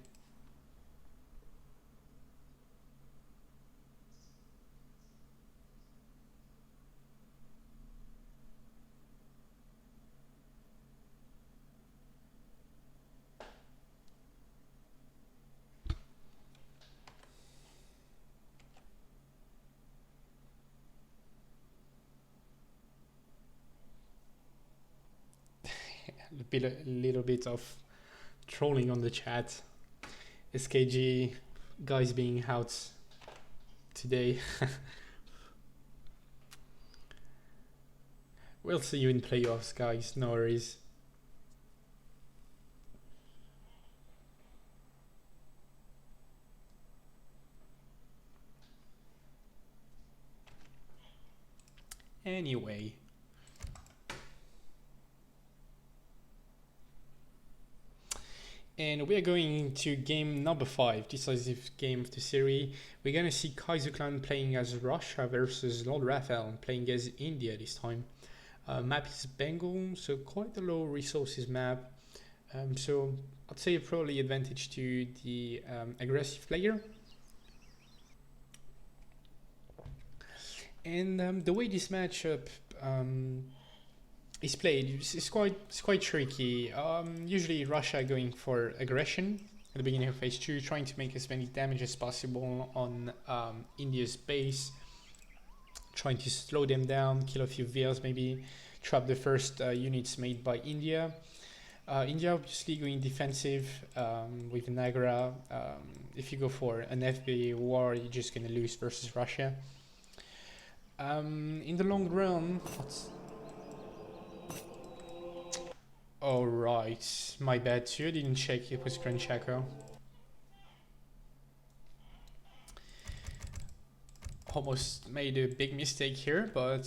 A little bit of trolling on the chat. SKG guys being out today. We'll see you in playoffs, guys, no worries. Anyway. And we are going into game number 5, decisive game of the series. We're going to see Kaiserklein playing as Russia versus LordRaphael playing as India this time. Map is Bengal, so quite a low resources map. So I'd say probably advantage to the aggressive player. And the way this matchup is played is quite tricky. Usually Russia going for aggression at the beginning of phase 2, trying to make as many damage as possible on India's base, trying to slow them down, kill a few VLs, maybe trap the first units made by India. India obviously going defensive with Nagra. If you go for an FBA war, you're just going to lose versus Russia. In the long run, alright, my bad too, I didn't check it was Grand Chaco. Almost made a big mistake here, but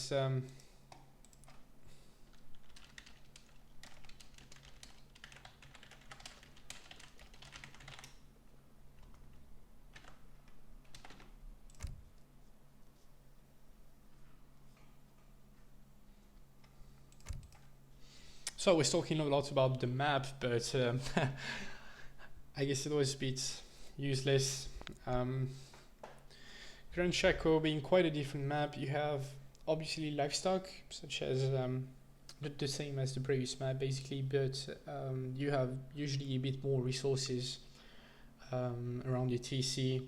so I was talking a lot about the map, but I guess it was a bit useless. Grand Chaco being quite a different map, you have obviously livestock, such as the same as the previous map basically, but you have usually a bit more resources around your TC,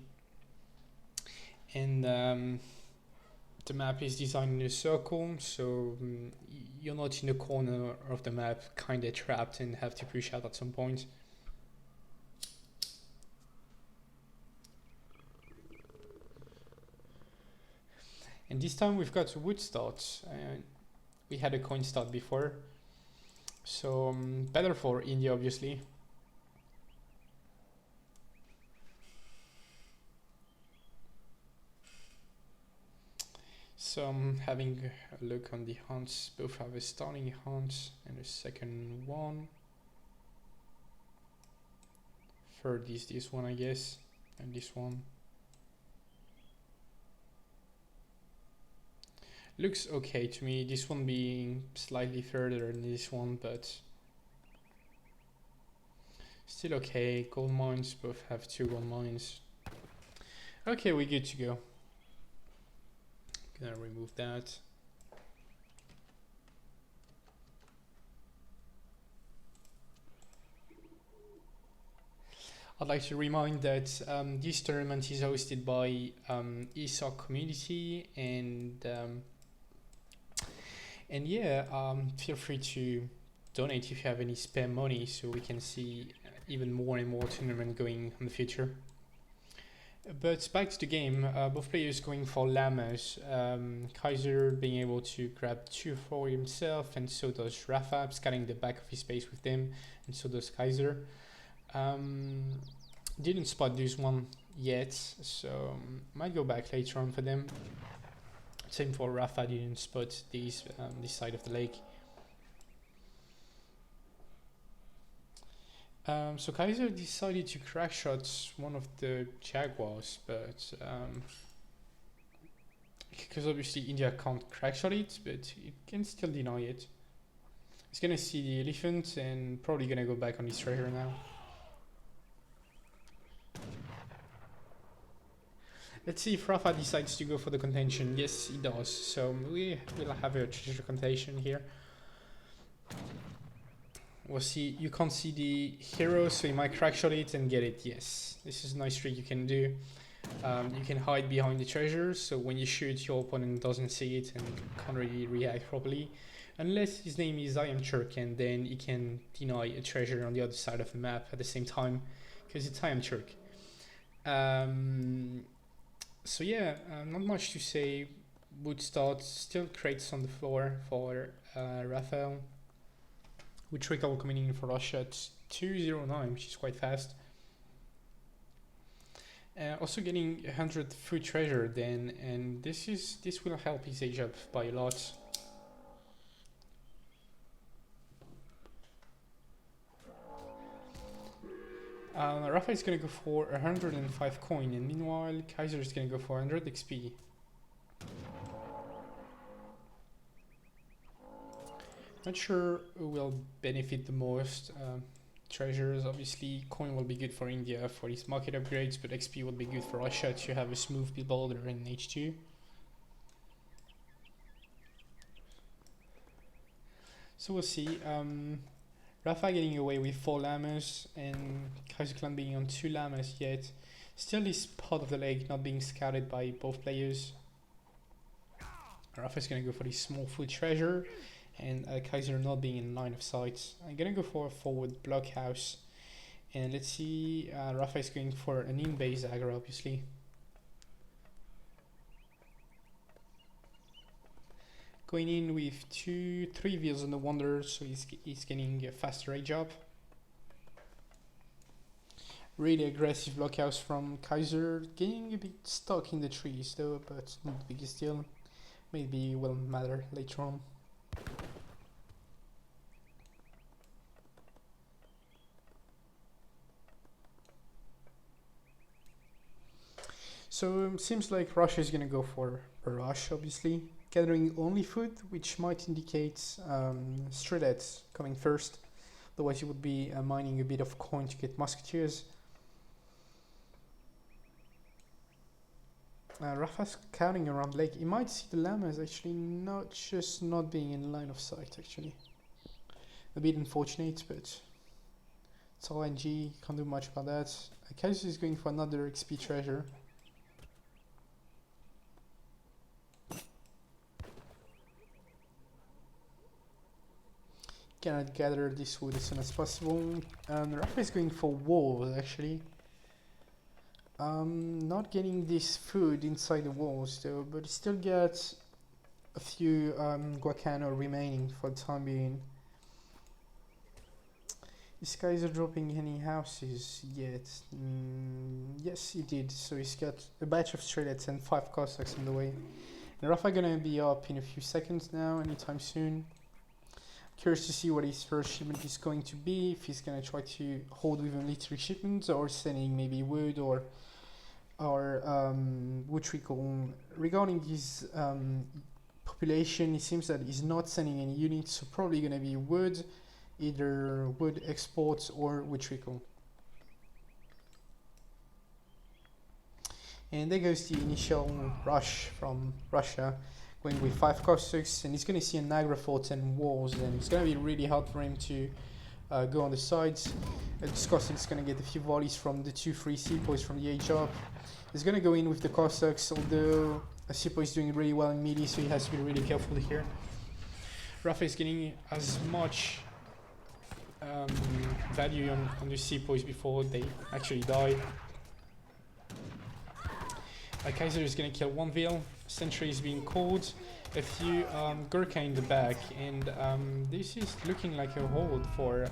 and the map is designed in a circle, so you're not in the corner of the map kinda trapped and have to push out at some point. And this time we've got a wood start. We had a coin start before, so better for India obviously. So I'm having a look on the hunts. Both have a starting hunt and a second one. Third is this one, I guess, and this one. Looks okay to me, this one being slightly further than this one, but still okay. Gold mines, both have 2 gold mines. Okay, we're good to go. Gonna remove that. I'd like to remind that this tournament is hosted by ESOC Community, and yeah, feel free to donate if you have any spare money, so we can see even more and more tournament going in the future. But back to the game, both players going for llamas. Kaiser being able to grab 2 for himself, and so does Rafa, scanning the back of his base with them, and so does Kaiser. Didn't spot this one yet, so might go back later on for them. Same for Rafa, didn't spot this side of the lake. So Kaiser decided to crack shot one of the Jaguars, but because obviously India can't crack shot it, but it can still deny it. He's gonna see the elephant and probably gonna go back on his treasure now. Let's see if Rafa decides to go for the contention. Yes, he does. So we will have a treasure contention here. We'll see. You can't see the hero, so you might crack shot it and get it. Yes, this is a nice trick you can do. You can hide behind the treasure, so when you shoot, your opponent doesn't see it and can't really react properly. Unless his name is I Am Turk, and then he can deny a treasure on the other side of the map at the same time, because it's I Am Turk. So yeah, not much to say. Would start, still crates on the floor for Raphael. With Trickle coming in for Russia at 209, which is quite fast. Also getting 100 food treasure then, and this will help his age up by a lot. Rafa is gonna go for 105 coin, and meanwhile Kaiser is gonna go for 100 XP. Not sure who will benefit the most. Treasures, obviously, coin will be good for India for his market upgrades, but XP will be good for Russia to have a smooth builder in H2. So we'll see. Rafa getting away with 4 llamas, and Kaiserklein being on 2 llamas yet. Still this part of the lake not being scouted by both players. Rafa's gonna go for this small food treasure, and Kaiser not being in line of sight. I'm gonna go for a forward blockhouse, and let's see. Rafa is going for an in-base aggro, obviously. Going in with 3 wheels on the Wonder, so he's getting a faster age up. Really aggressive blockhouse from Kaiser, getting a bit stuck in the trees though, but not the biggest deal. Maybe will matter later on. So seems like Russia is gonna go for a rush, obviously. Gathering only food, which might indicate Stridets coming first. Otherwise, you would be mining a bit of coin to get musketeers. Rafa's scouting around lake. He might see the llamas actually, not being in line of sight actually. A bit unfortunate, but it's RNG, can't do much about that. Kaiser is going for another XP treasure. Cannot gather this wood as soon as possible. Rafa is going for walls actually. Not getting this food inside the walls though, but still gets a few guacano remaining for the time being. This guy isn't dropping any houses yet. Yes, he did. So he's got a batch of Strelets and 5 Cossacks on the way. And Rafa gonna be up in a few seconds now, anytime soon. Curious to see what his first shipment is going to be, if he's going to try to hold with military shipments or sending maybe wood or wood trickle. Regarding his population, it seems that he's not sending any units, so probably going to be wood, either wood exports or wood trickle. And there goes the initial rush from Russia. Going with 5 Cossacks, and he's going to see an aggro fort and walls, and it's going to be really hard for him to go on the sides. This Cossack is going to get a few volleys from the 2 free sepoys from the age up. He's going to go in with the Cossacks, although a sepoy is doing really well in melee, so he has to be really careful here. Rafa is getting as much value on the sepoys before they actually die. Kaiser is gonna kill one veil. Sentry is being called. A few Gurkha in the back, and this is looking like a hold for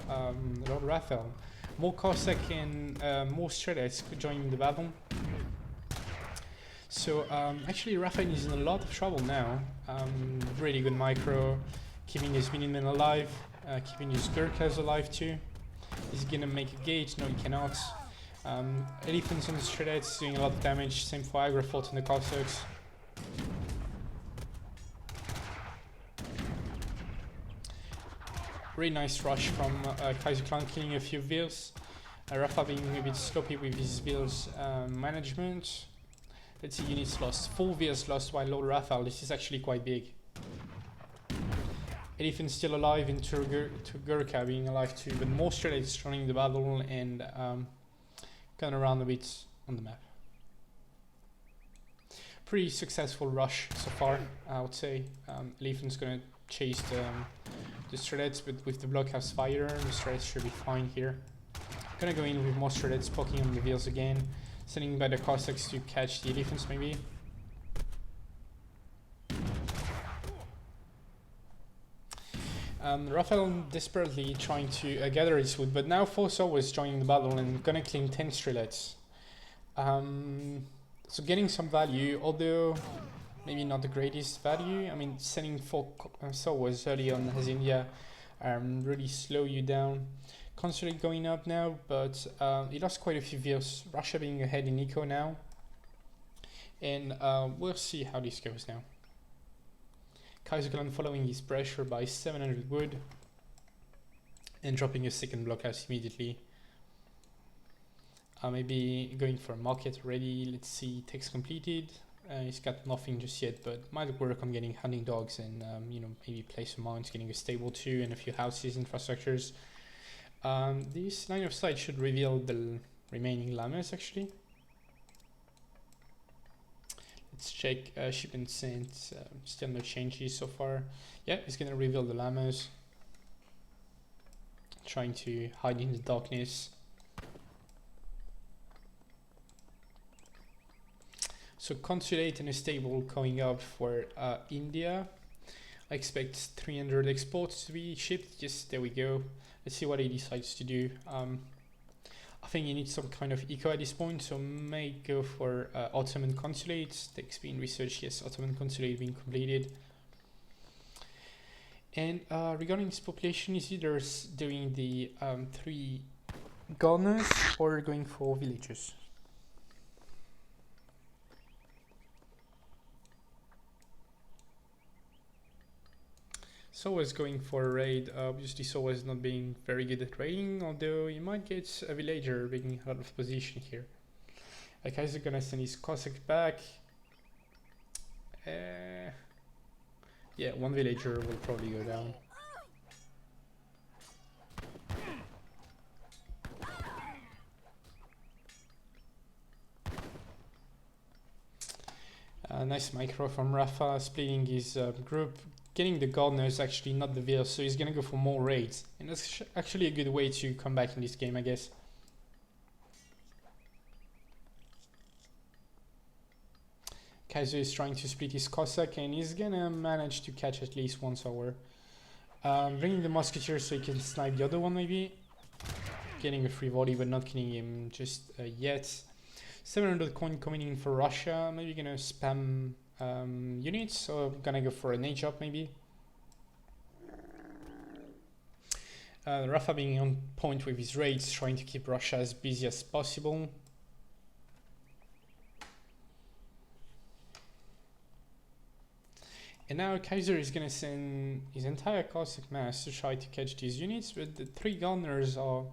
LordRaphael. More Cossack and more Shredheads joining the battle. So actually Raphael is in a lot of trouble now. Really good micro, keeping his minion alive, keeping his Gurkhas alive too. He's gonna make a gate, no he cannot. Elephants on the Shredheads doing a lot of damage, same for Agrafort and the Cossacks. Really nice rush from Kaiserklein, killing a few Veils. Rafa being a bit sloppy with his Veils management. Let's see, units lost. 4 Veils lost by LordRaphael. This is actually quite big. Elephant still alive, and Gurkha being alive too, but more Shredheads running the battle and going around a bit on the map. Pretty successful rush so far, I would say. Elephant's gonna chase the Shredheads, but with the blockhouse fire, the Shredheads should be fine here. Gonna go in with more Shredheads poking on the Veils again, sending by the Cossacks to catch the Elephants maybe. Raphael desperately trying to gather his wood, but now 4 Swords joining the battle and gonna claim 10 Shredheads. So getting some value, although maybe not the greatest value. I mean, sending 4 Swords early on as India really slow you down. Constantly going up now, but he lost quite a few Veils. Russia being ahead in eco now. And we'll see how this goes now. Kaiserklein following his pressure by 700 wood. And dropping a second blockhouse immediately. Maybe going for a market already. Let's see, text completed. He's got nothing just yet, but might work on getting hunting dogs and you know, maybe place some mines, getting a stable too, and a few houses, infrastructures. This line of sight should reveal the remaining llamas actually. Let's check shipment sent. Still no changes so far. Yeah, it's gonna reveal the llamas. Trying to hide in the darkness. So consulate and a stable going up for India. I expect 300 exports to be shipped. Yes, there we go. Let's see what he decides to do. I think he needs some kind of eco at this point, so may go for Ottoman consulate. Text being researched. Yes, Ottoman consulate being completed. And regarding his population, is either doing the 3 gardeners or going for villages. So is going for a raid. Obviously, so is not being very good at raiding, although you might get a villager being out of position here. Kaiser gonna send his Cossack back. Yeah, 1 villager will probably go down. Nice micro from Rafa, splitting his group. Getting the gardeners actually, not the Veils, so he's gonna go for more raids. And that's actually a good way to come back in this game, I guess. Kaiser is trying to split his Cossack and he's gonna manage to catch at least 1 Sour. Bringing the Musketeer so he can snipe the other one maybe. Getting a free volley but not killing him just yet. 700 coin coming in for Russia, maybe gonna spam units, so I'm gonna go for an age up maybe. Rafa being on point with his raids, trying to keep Russia as busy as possible. And now Kaiser is gonna send his entire Cossack mass to try to catch these units, but the 3 gunners are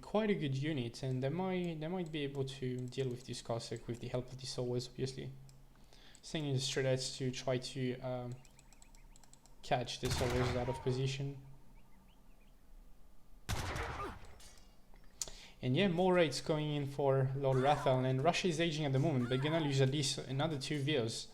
quite a good unit, and they might be able to deal with this Cossack with the help of the Swords, obviously. Sending the Shredheads to try to catch the Swords out of position. And yeah, more raids going in for LordRaphael, and Russia is aging at the moment, but gonna lose at least another 2 Veils.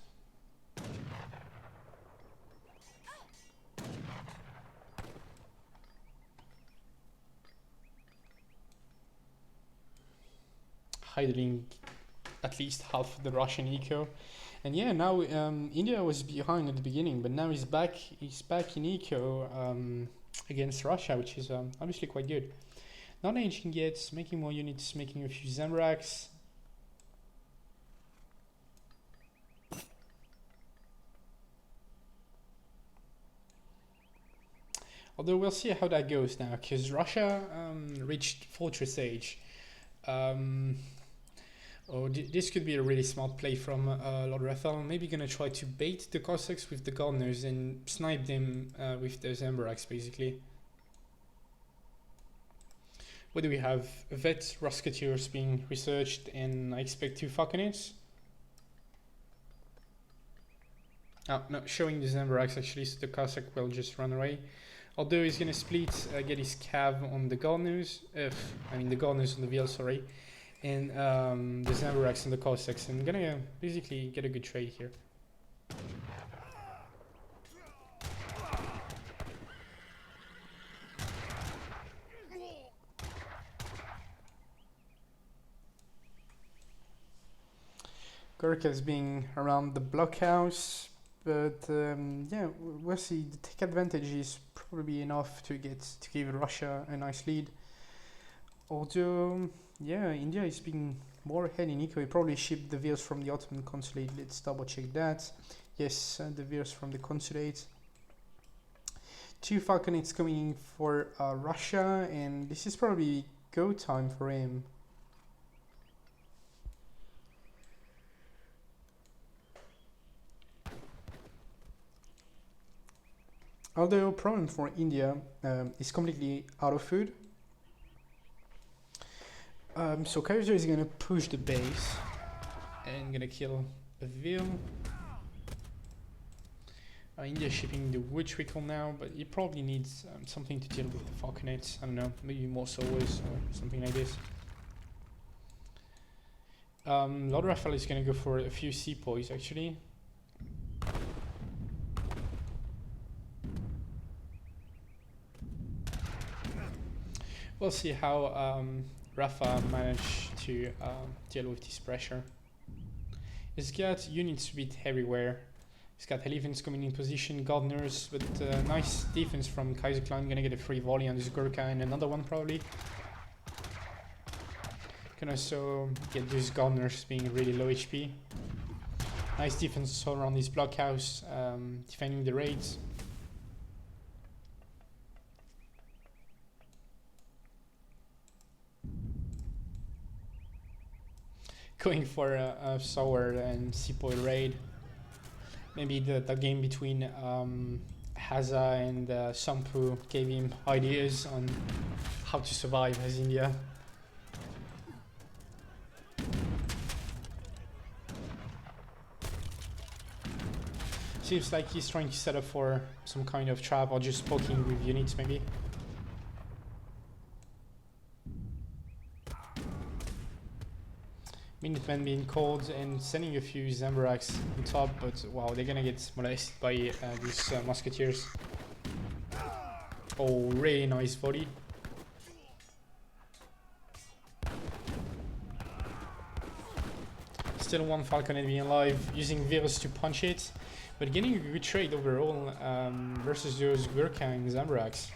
Idling at least half the Russian eco. And yeah, now India was behind at the beginning, but now he's back. He's back in eco against Russia, which is obviously quite good. Not aging yet, making more units, making a few Zemraks. Although we'll see how that goes now, because Russia reached Fortress Age. This could be a really smart play from LordRaphael. Maybe gonna try to bait the Cossacks with the Gardeners and snipe them with those Emberax, basically. What do we have? Vet Musketeers being researched, and I expect 2 Falconets. Oh, no, showing the Emberax actually, so the Cossack will just run away. Although he's gonna split, get his cav on the Gardeners, the Gardeners on the Veal, sorry, and the Zemraks on the Cossacks, and gonna basically get a good trade here. Gurkha's being around the blockhouse. But yeah, we'll see. The tech advantage is probably enough to give Russia a nice lead. Although, yeah, India is being more ahead in eco. He probably shipped the Veers from the Ottoman consulate. Let's double check that. Yes, the Veers from the consulate. 2 Falconets coming in for Russia, and this is probably go time for him. Although problem for India is completely out of food. So Kaiser is gonna push the base and gonna kill a Veal. India shipping the wood trickle now, but he probably needs something to deal with the Falconets. I don't know, maybe more sowers or something like this. LordRaphael is gonna go for a few sepoys actually. We'll see how Rafa managed to deal with this pressure. He's got units with everywhere. He's got elephants coming in position, Gardeners, but nice defense from Kaiserklein. Gonna get a free volley on this Gurkha and another one probably. Can also get these Gardeners being really low HP. Nice defense all around this blockhouse, defending the raids. Going for a sour and sepoy raid. Maybe the game between Haza and Sampu gave him ideas on how to survive as India. Seems like he's trying to set up for some kind of trap or just poking with units maybe. Minutemen being called and sending a few Zemraks on top, but wow, they're gonna get molested by these musketeers. Oh, really nice volley. Still 1 Falconet being alive, using Virus to punch it, but getting a good trade overall versus those Gurkha and Zemraks.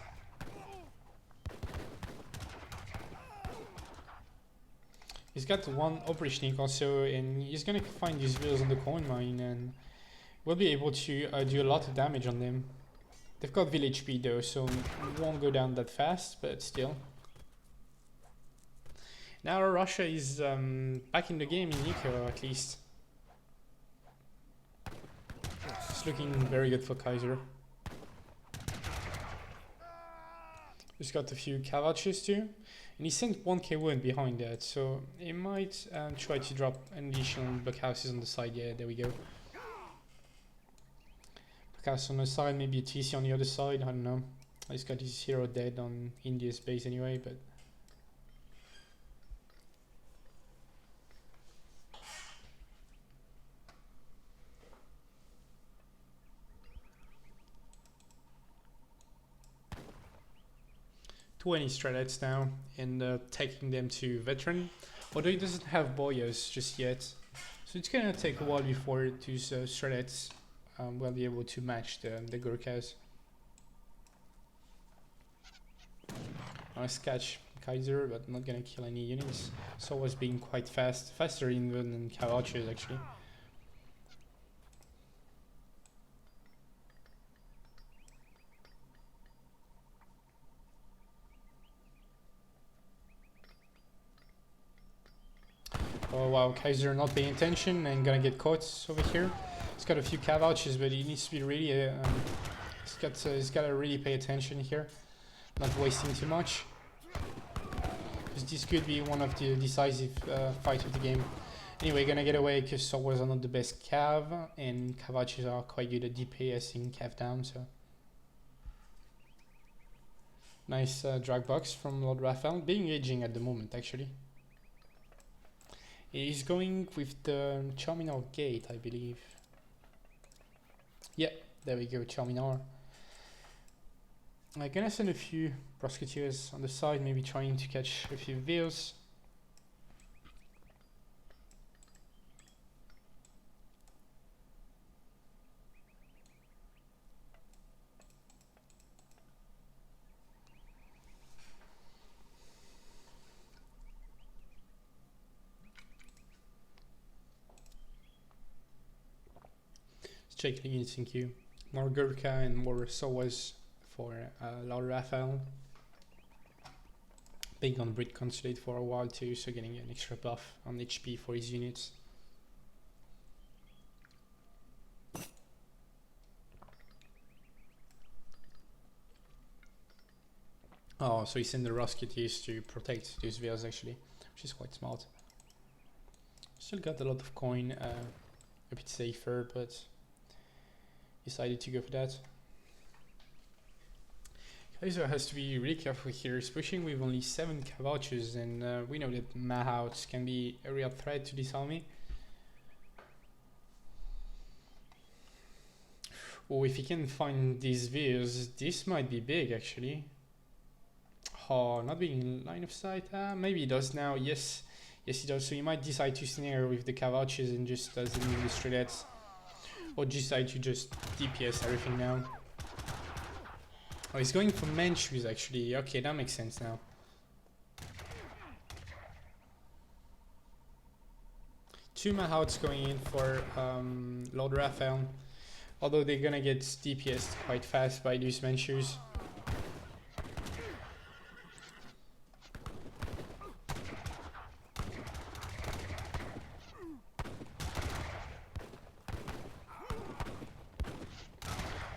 He's got 1 Oprishnik also, and he's gonna find these wheels on the coin mine, and we'll be able to do a lot of damage on them. They've got village speed though, so it won't go down that fast, but still. Now Russia is back in the game in Eco at least. It's looking very good for Kaiser. He's got a few Cavalches too. And he sent 1k wound behind that, so he might try to drop an additional blockhouses on the side. Yeah, there we go. Blockhouse on the side, maybe a TC on the other side, I don't know. He's got his hero dead on India's base anyway, but... ...20 strats now, and taking them to veteran. Although he doesn't have boyas just yet, so it's gonna take a while before these Strelets will be able to match the Gurkhas. Nice catch, Kaiser, but not gonna kill any units. So was being quite fast, faster even than Kavaches actually. Oh wow, Kaiser not paying attention and gonna get caught over here. He's got a few Kavaches, but he needs to be really, he's gotta really pay attention here. Not wasting too much. Because this could be one of the decisive fights of the game. Anyway, gonna get away because Sowers are not the best Cav, and Kavaches are quite good at DPSing Cav down, so. Nice drag box from LordRaphael, being engaging at the moment actually. He's going with the Charminar Gate, I believe. Yeah, there we go, Charminar. I'm gonna send a few Prosecutors on the side, maybe trying to catch a few Veils. Check the units in queue. More Gurkha and more Sowas for LordRaphael. Being on Brit Consulate for a while too, so getting an extra buff on HP for his units. Oh, so he sent the Rosketeers to protect those Veils actually, which is quite smart. Still got a lot of coin, a bit safer, but decided to go for that. Kaiser has to be really careful here, he's pushing with only 7 Kavaches, and we know that Mahouts can be a real threat to this army. Oh, if he can find these Veils, this might be big actually. Oh, not being in line of sight. Maybe he does now. Yes, yes he does. So he might decide to snare with the Kavaches and just doesn't need the Strelets. Or decide to just DPS everything now. Oh, he's going for Manchus actually. Okay, that makes sense now. Two Mahouts going in for LordRaphael. Although they're gonna get DPS'd quite fast by these Manchus.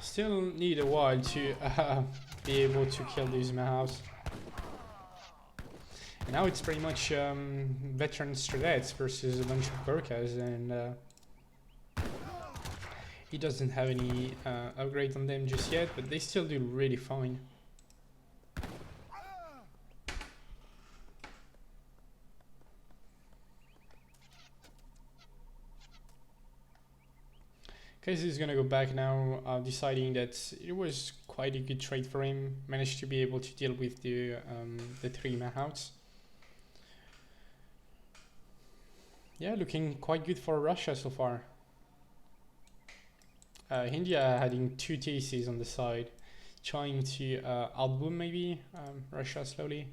Still need a while to be able to kill these Mahouts. And now it's pretty much veteran Strelets versus a bunch of Gurkhas, and he doesn't have any upgrade on them just yet, but they still do really fine. Kaiser is gonna go back now, deciding that it was quite a good trade for him. Managed to be able to deal with the 3 Mahouts. Yeah, looking quite good for Russia so far. India adding 2 TCs on the side, trying to outboom maybe Russia slowly.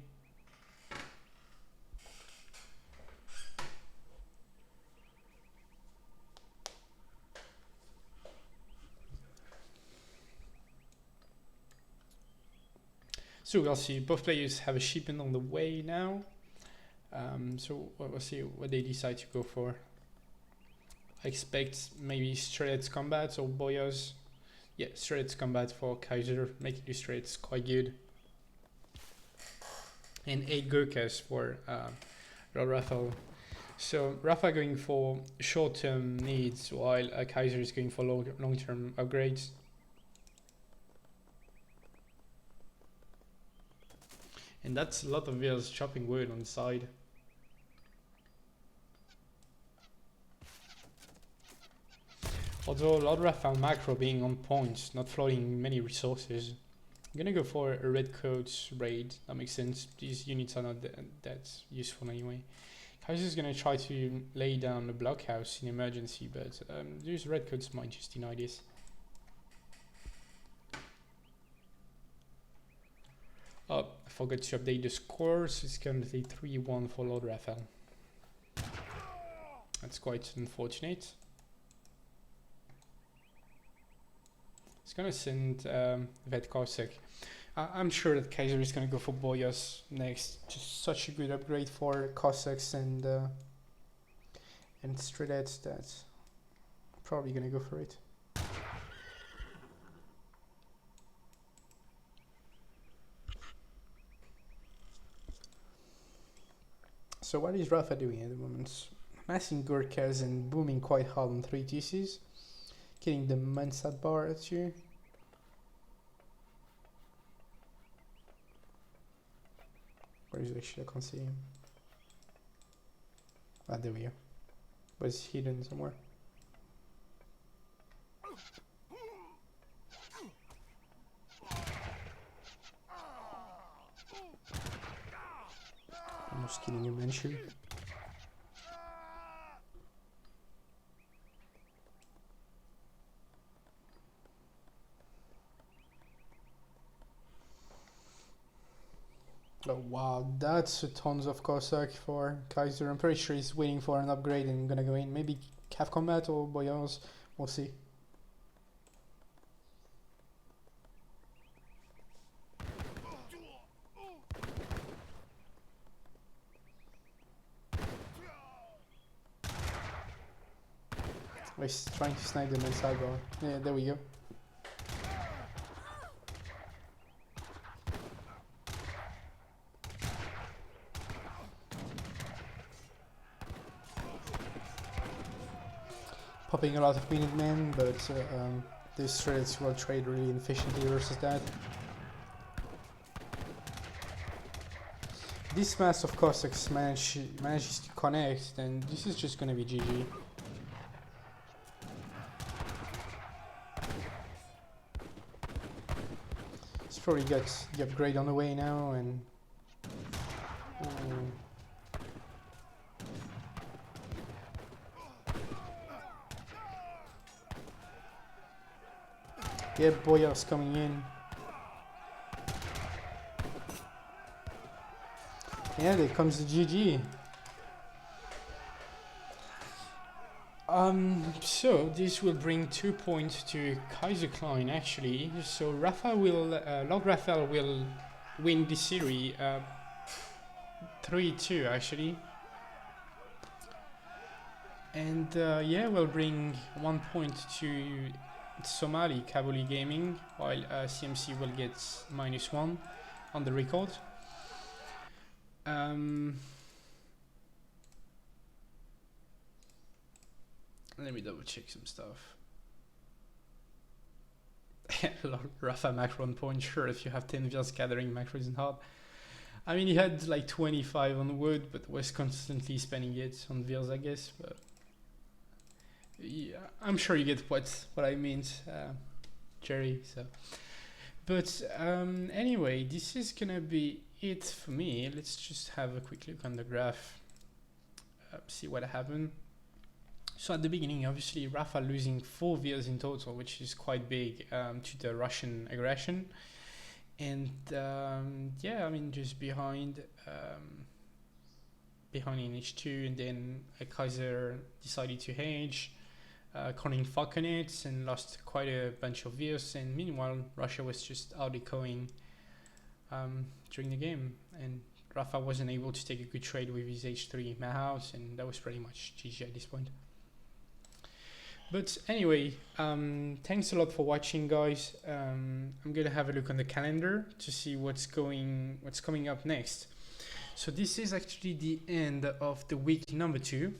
So we'll see, both players have a shipment on the way now. So we'll see what they decide to go for. I expect maybe Strelets combat or Boyas. Yeah, Strelets combat for Kaiser, making the Strelets quite good. And 8 Gurkhas for LordRaphael. So Rafa going for short-term needs, while Kaiser is going for long-term upgrades. And that's a lot of Veils chopping wood on the side. Although LordRaphael macro being on point, not floating many resources. I'm gonna go for a red coat raid, that makes sense. These units are not that useful anyway. Kaiser's gonna try to lay down the blockhouse in emergency, but these redcoats might just deny this. Oh, I forgot to update the scores. It's currently 3-1 for LordRaphael. That's quite unfortunate. It's gonna send Vet Kosek. I'm sure that Kaiser is gonna go for Boyas next. Just such a good upgrade for Cossacks and Stridets that probably gonna go for it. So what is Rafa doing at the moment? Massing Gurkhas and booming quite hard on 3 TCs. Getting the Mansat bar at you. Where is he? Actually, I can't see him. Ah, there we go. But it's hidden somewhere. Almost killing him eventually. Oh wow, that's a tons of Cossack for Kaiser. I'm pretty sure he's waiting for an upgrade and gonna go in. Maybe Cav Combat or Boyars. We'll see. He's trying to snipe them inside bar. Yeah, there we go. Popping a lot of Minutemen, but these threads will trade really efficiently versus that. This mass of Cossacks manages to connect, and this is just gonna be GG. He's probably got the upgrade on the way now, and yeah, Boyar's coming in. Yeah, there comes the GG. So this will bring 2 points to Kaiserklein actually. So LordRaphael will win this series 3-2 actually. And yeah, we'll bring 1 point to Somali Kabuli Gaming, while CMC will get -1 on the record. Let me double check some stuff. Rafa macro on point, sure, if you have 10 Vills gathering, macro isn't hard. I mean, he had like 25 on wood, but was constantly spending it on Vills, I guess. But yeah, I'm sure you get what I meant, Jerry. So, but anyway, this is gonna be it for me. Let's just have a quick look on the graph, see what happened. So at the beginning, obviously, Rafa losing 4 Vills in total, which is quite big to the Russian aggression. And yeah, I mean, just behind in H2, and then Kaiser decided to hedge, calling Falconets, and lost quite a bunch of Vills. And meanwhile, Russia was just out echoing during the game, and Rafa wasn't able to take a good trade with his H3 Mahouse, and that was pretty much GG at this point. But anyway, thanks a lot for watching, guys. I'm gonna have a look on the calendar to see what's coming up next. So this is actually the end of the week number 2.